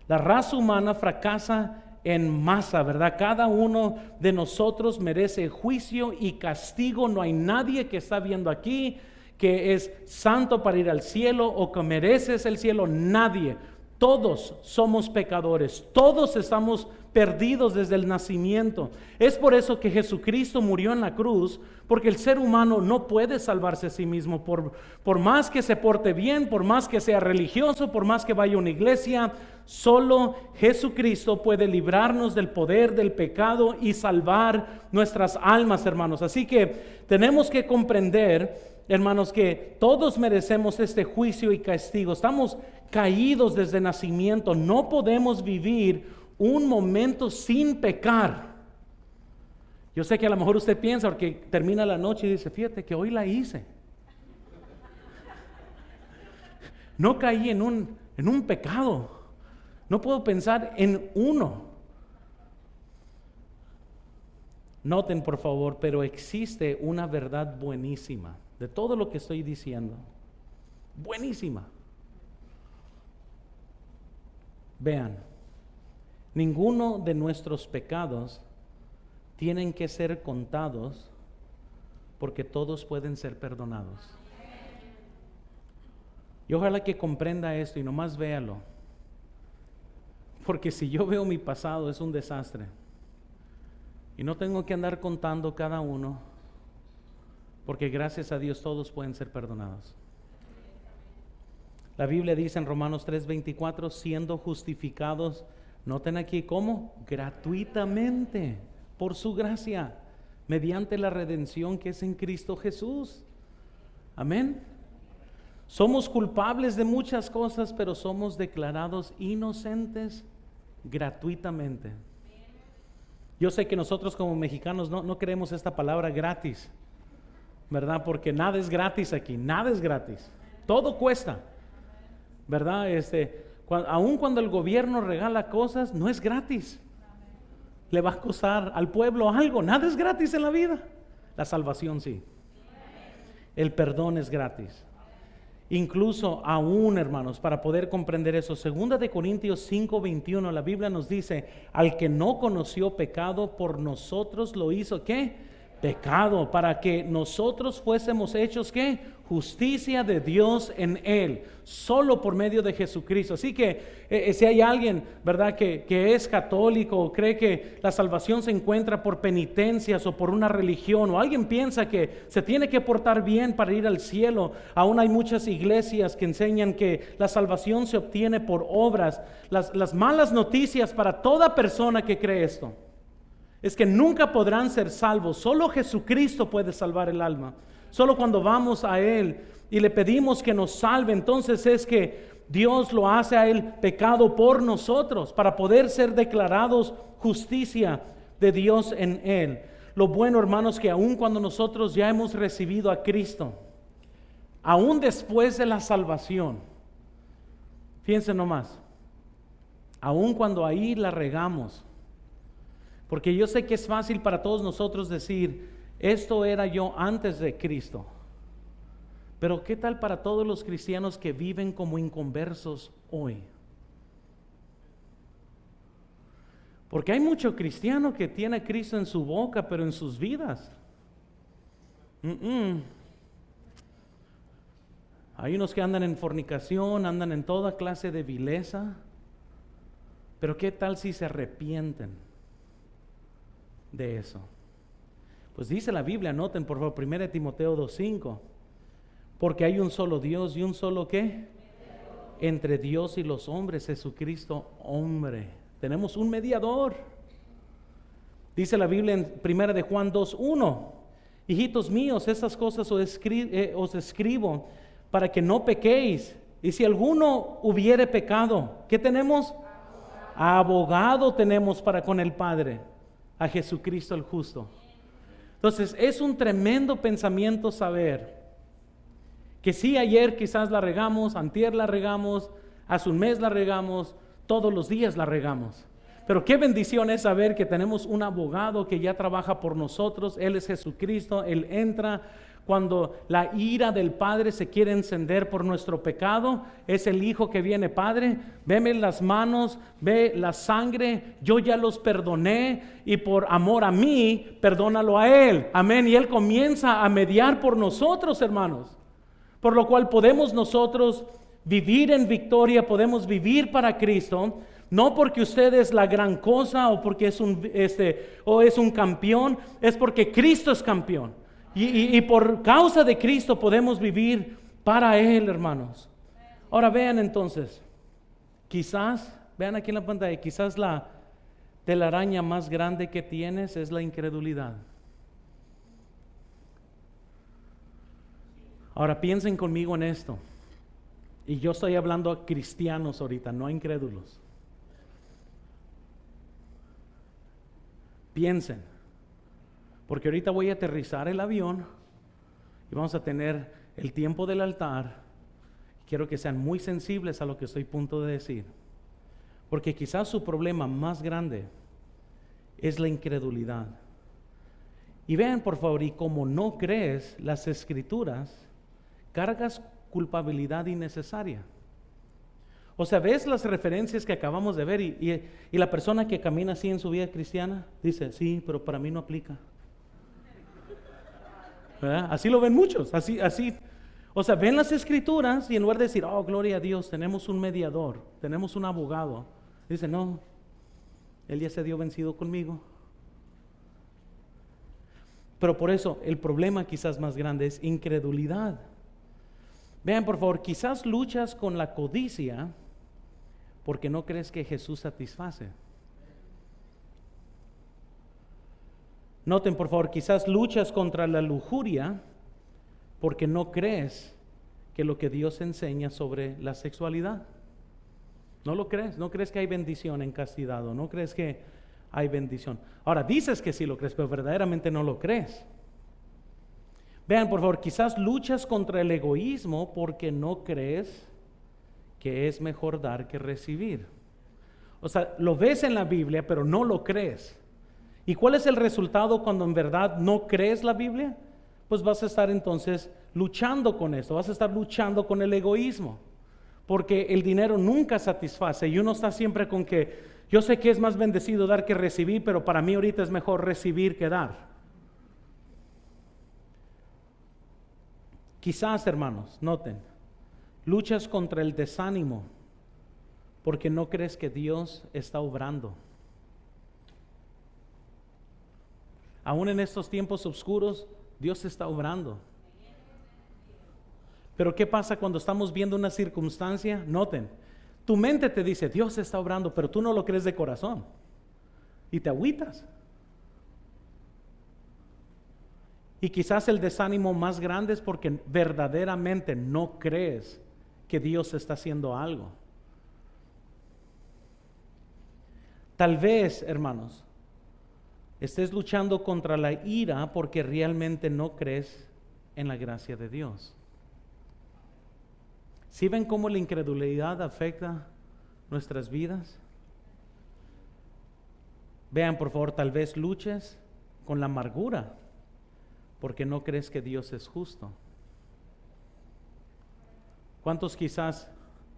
La raza humana fracasa en masa, ¿verdad? Cada uno de nosotros merece juicio y castigo. No hay nadie que está viendo aquí que es santo para ir al cielo o que mereces el cielo. Nadie. Todos somos pecadores. Todos estamos perdidos desde el nacimiento. Es por eso que Jesucristo murió en la cruz, porque el ser humano no puede salvarse a sí mismo. Por más que se porte bien, por más que sea religioso, por más que vaya a una iglesia, solo Jesucristo puede librarnos del poder del pecado y salvar nuestras almas, hermanos. Así que tenemos que comprender, hermanos, que todos merecemos este juicio y castigo. Estamos caídos desde nacimiento. No podemos vivir un momento sin pecar. Yo sé que a lo mejor usted piensa, porque termina la noche y dice, fíjate que hoy la hice. No caí en un pecado. No puedo pensar en uno. Noten, por favor, pero existe una verdad buenísima de todo lo que estoy diciendo. Buenísima. Vean, ninguno de nuestros pecados tienen que ser contados, porque todos pueden ser perdonados. Y ojalá que comprenda esto y nomás véalo. Porque si yo veo mi pasado es un desastre. Y no tengo que andar contando cada uno, porque gracias a Dios todos pueden ser perdonados. La Biblia dice en Romanos 3:24, siendo justificados, noten aquí cómo, gratuitamente, por su gracia, mediante la redención que es en Cristo Jesús. Amén. Somos culpables de muchas cosas, pero somos declarados inocentes gratuitamente. Yo sé que nosotros como mexicanos no queremos esta palabra gratis, ¿verdad? Porque nada es gratis aquí, nada es gratis. Todo cuesta, ¿verdad? Aun cuando el gobierno regala cosas, no es gratis. Le va a costar al pueblo algo. Nada es gratis en la vida. La salvación sí. El perdón es gratis. Incluso aún, hermanos, para poder comprender eso, 2 de Corintios 5:21, la Biblia nos dice, al que no conoció pecado, por nosotros lo hizo, ¿qué? pecado, para que nosotros fuésemos hechos, ¿qué? Justicia de Dios en Él, solo por medio de Jesucristo. Así que si hay alguien, ¿verdad?, que es católico o cree que la salvación se encuentra por penitencias o por una religión, o alguien piensa que se tiene que portar bien para ir al cielo, aún hay muchas iglesias que enseñan que la salvación se obtiene por obras. Las malas noticias para toda persona que cree esto es que nunca podrán ser salvos. Solo Jesucristo puede salvar el alma. Solo cuando vamos a Él y le pedimos que nos salve, entonces es que Dios lo hace a Él pecado por nosotros, para poder ser declarados justicia de Dios en Él. Lo bueno, hermanos, que aun cuando nosotros ya hemos recibido a Cristo, aún después de la salvación, fíjense nomás, aun cuando ahí la regamos, porque yo sé que es fácil para todos nosotros decir, esto era yo antes de Cristo. Pero ¿qué tal para todos los cristianos que viven como inconversos hoy? Porque hay mucho cristiano que tiene a Cristo en su boca, pero en sus vidas. Hay unos que andan en fornicación, andan en toda clase de vileza. Pero ¿qué tal si se arrepienten de eso? Pues dice la Biblia, noten por favor, 1 Timoteo 2:5, porque hay un solo Dios y un solo ¿qué? Entre Dios y los hombres, Jesucristo hombre. Tenemos un mediador. Dice la Biblia en 1 de Juan 2:1, hijitos míos, estas cosas os escribo para que no pequéis. Y si alguno hubiere pecado, ¿qué tenemos? Abogado tenemos para con el Padre, a Jesucristo el justo. Entonces es un tremendo pensamiento saber que si ayer quizás la regamos, antier la regamos, hace un mes la regamos, todos los días la regamos. Pero qué bendición es saber que tenemos un abogado que ya trabaja por nosotros. Él es Jesucristo. Él entra cuando la ira del Padre se quiere encender por nuestro pecado. Es el Hijo que viene: Padre, veme las manos, ve la sangre, yo ya los perdoné y por amor a mí, perdónalo a Él. Amén. Y Él comienza a mediar por nosotros, hermanos. Por lo cual podemos nosotros vivir en victoria, podemos vivir para Cristo. No porque usted es la gran cosa o porque es un campeón, es porque Cristo es campeón. Y por causa de Cristo podemos vivir para Él, hermanos. Ahora vean entonces, quizás, vean aquí en la pantalla, quizás la telaraña más grande que tienes es la incredulidad. Ahora piensen conmigo en esto. Y yo estoy hablando a cristianos ahorita, no a incrédulos. Piensen, porque ahorita voy a aterrizar el avión y vamos a tener el tiempo del altar. Quiero que sean muy sensibles a lo que estoy a punto de decir, porque quizás su problema más grande es la incredulidad. Y vean por favor, y como no crees las Escrituras, cargas culpabilidad innecesaria. O sea, ves las referencias que acabamos de ver y la persona que camina así en su vida cristiana dice, sí, pero para mí no aplica. ¿Verdad? Así lo ven muchos, así. O sea, ven las Escrituras y en lugar de decir, oh, gloria a Dios, tenemos un mediador, tenemos un abogado, dice, no, Él ya se dio vencido conmigo. Pero por eso el problema quizás más grande es incredulidad. Vean por favor, quizás luchas con la codicia porque no crees que Jesús satisface. Noten por favor, quizás luchas contra la lujuria porque no crees que lo que Dios enseña sobre la sexualidad. No lo crees, no crees que hay bendición en castidad, o no crees que hay bendición. Ahora dices que sí lo crees, pero verdaderamente no lo crees. Vean por favor, quizás luchas contra el egoísmo porque no crees que es mejor dar que recibir. O sea, lo ves en la Biblia, pero no lo crees. ¿Y cuál es el resultado cuando en verdad no crees la Biblia? Pues vas a estar entonces luchando con esto, vas a estar luchando con el egoísmo, porque el dinero nunca satisface y uno está siempre con que yo sé que es más bendecido dar que recibir, pero para mí ahorita es mejor recibir que dar. Quizás, hermanos, noten, luchas contra el desánimo porque no crees que Dios está obrando. Aún en estos tiempos oscuros, Dios está obrando. Pero ¿qué pasa cuando estamos viendo una circunstancia? Noten, tu mente te dice, Dios está obrando, pero tú no lo crees de corazón. Y te agüitas. Y quizás el desánimo más grande es porque verdaderamente no crees que Dios está haciendo algo. Tal vez, hermanos, estés luchando contra la ira porque realmente no crees en la gracia de Dios. ¿Sí ven cómo la incredulidad afecta nuestras vidas? Vean, por favor, tal vez luches con la amargura porque no crees que Dios es justo. ¿Cuántos quizás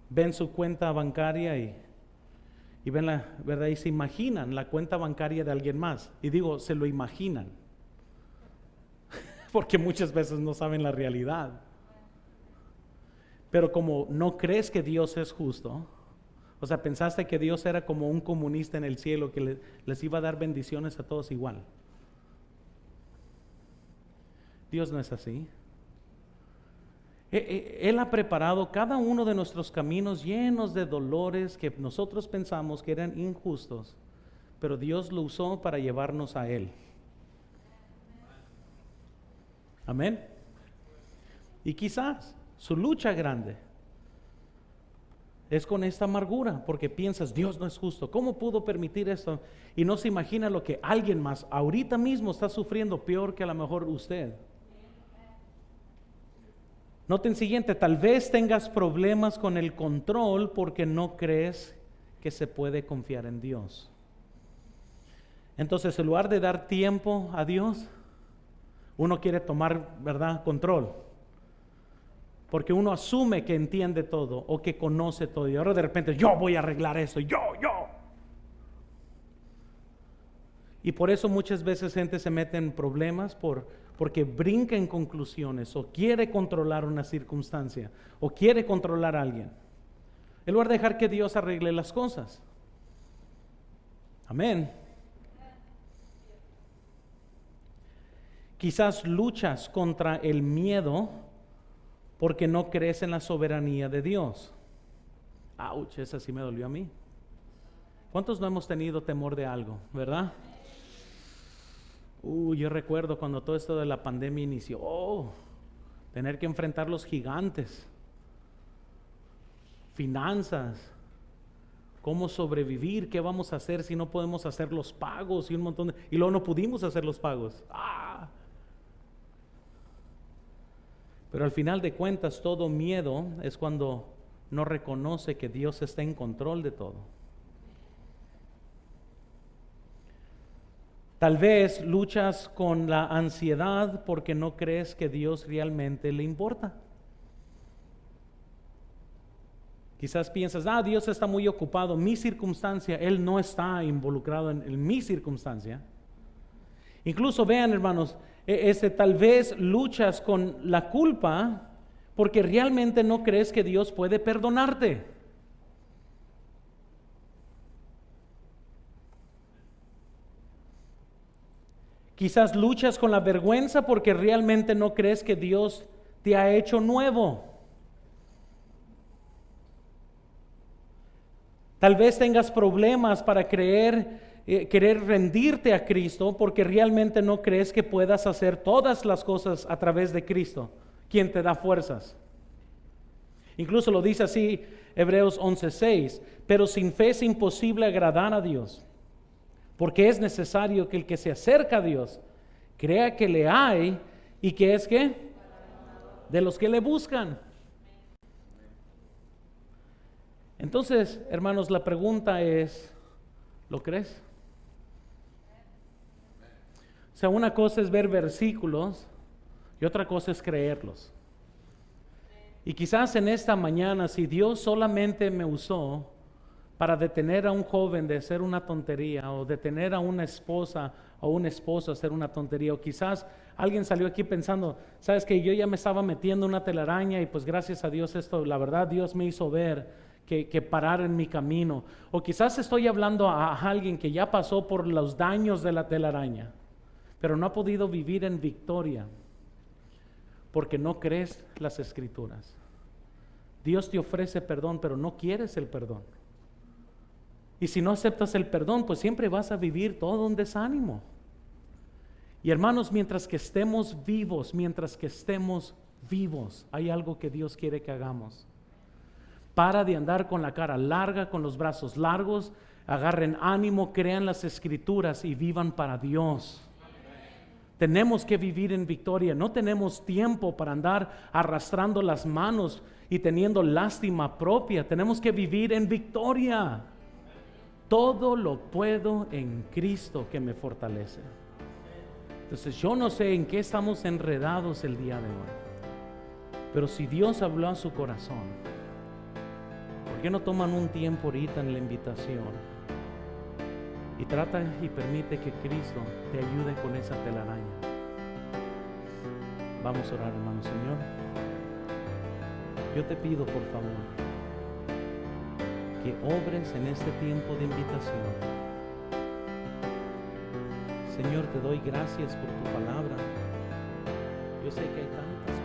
ven su cuenta bancaria y ven la verdad y se imaginan la cuenta bancaria de alguien más? Y digo, se lo imaginan, porque muchas veces no saben la realidad. Pero como no crees que Dios es justo, o sea, pensaste que Dios era como un comunista en el cielo que les iba a dar bendiciones a todos igual. Dios no es así. Él ha preparado cada uno de nuestros caminos llenos de dolores que nosotros pensamos que eran injustos, pero Dios lo usó para llevarnos a Él. Amén. Y quizás su lucha grande es con esta amargura, porque piensas, Dios no es justo, ¿cómo pudo permitir esto? Y no se imagina lo que alguien más ahorita mismo está sufriendo peor que a lo mejor usted. Noten siguiente, tal vez tengas problemas con el control porque no crees que se puede confiar en Dios. Entonces, en lugar de dar tiempo a Dios, uno quiere tomar, ¿verdad?, control. Porque uno asume que entiende todo o que conoce todo. Y ahora de repente, yo voy a arreglar eso, yo. Y por eso muchas veces gente se mete en problemas porque brinca en conclusiones o quiere controlar una circunstancia o quiere controlar a alguien, en lugar de dejar que Dios arregle las cosas. Amén. Quizás luchas contra el miedo porque no crees en la soberanía de Dios. Ouch, esa sí me dolió a mí. ¿Cuántos no hemos tenido temor de algo, verdad? Yo recuerdo cuando todo esto de la pandemia inició, tener que enfrentar los gigantes, finanzas, cómo sobrevivir, qué vamos a hacer si no podemos hacer los pagos y un montón y luego no pudimos hacer los pagos. Pero al final de cuentas, todo miedo es cuando no reconoce que Dios está en control de todo. Tal vez luchas con la ansiedad porque no crees que Dios realmente le importa. Quizás piensas, Dios está muy ocupado, mi circunstancia, Él no está involucrado en mi circunstancia. Incluso vean, hermanos, tal vez luchas con la culpa porque realmente no crees que Dios puede perdonarte. Quizás luchas con la vergüenza porque realmente no crees que Dios te ha hecho nuevo. Tal vez tengas problemas para querer rendirte a Cristo porque realmente no crees que puedas hacer todas las cosas a través de Cristo, quien te da fuerzas. Incluso lo dice así Hebreos 11:6, pero sin fe es imposible agradar a Dios, porque es necesario que el que se acerca a Dios crea que le hay y que es ¿qué? De los que le buscan. Entonces, hermanos, la pregunta es, ¿lo crees? O sea, una cosa es ver versículos y otra cosa es creerlos. Y quizás en esta mañana, si Dios solamente me usó para detener a un joven de hacer una tontería, o detener a una esposa o un esposo a hacer una tontería. O quizás alguien salió aquí pensando, sabes que yo ya me estaba metiendo una telaraña y pues gracias a Dios esto, la verdad Dios me hizo ver que parar en mi camino. O quizás estoy hablando a alguien que ya pasó por los daños de la telaraña, pero no ha podido vivir en victoria porque no crees las Escrituras. Dios te ofrece perdón, pero no quieres el perdón. Y si no aceptas el perdón, pues siempre vas a vivir todo un desánimo. Y hermanos, mientras que estemos vivos, hay algo que Dios quiere que hagamos. Para de andar con la cara larga, con los brazos largos, agarren ánimo, crean las Escrituras y vivan para Dios. Tenemos que vivir en victoria. No tenemos tiempo para andar arrastrando las manos y teniendo lástima propia. Tenemos que vivir en victoria. Todo lo puedo en Cristo que me fortalece. Entonces yo no sé en qué estamos enredados el día de hoy, pero si Dios habló a su corazón, ¿por qué no toman un tiempo ahorita en la invitación y trata y permite que Cristo te ayude con esa telaraña? Vamos a orar, hermano. Señor, yo te pido por favor que obres en este tiempo de invitación. Señor, te doy gracias por tu palabra. Yo sé que hay tantas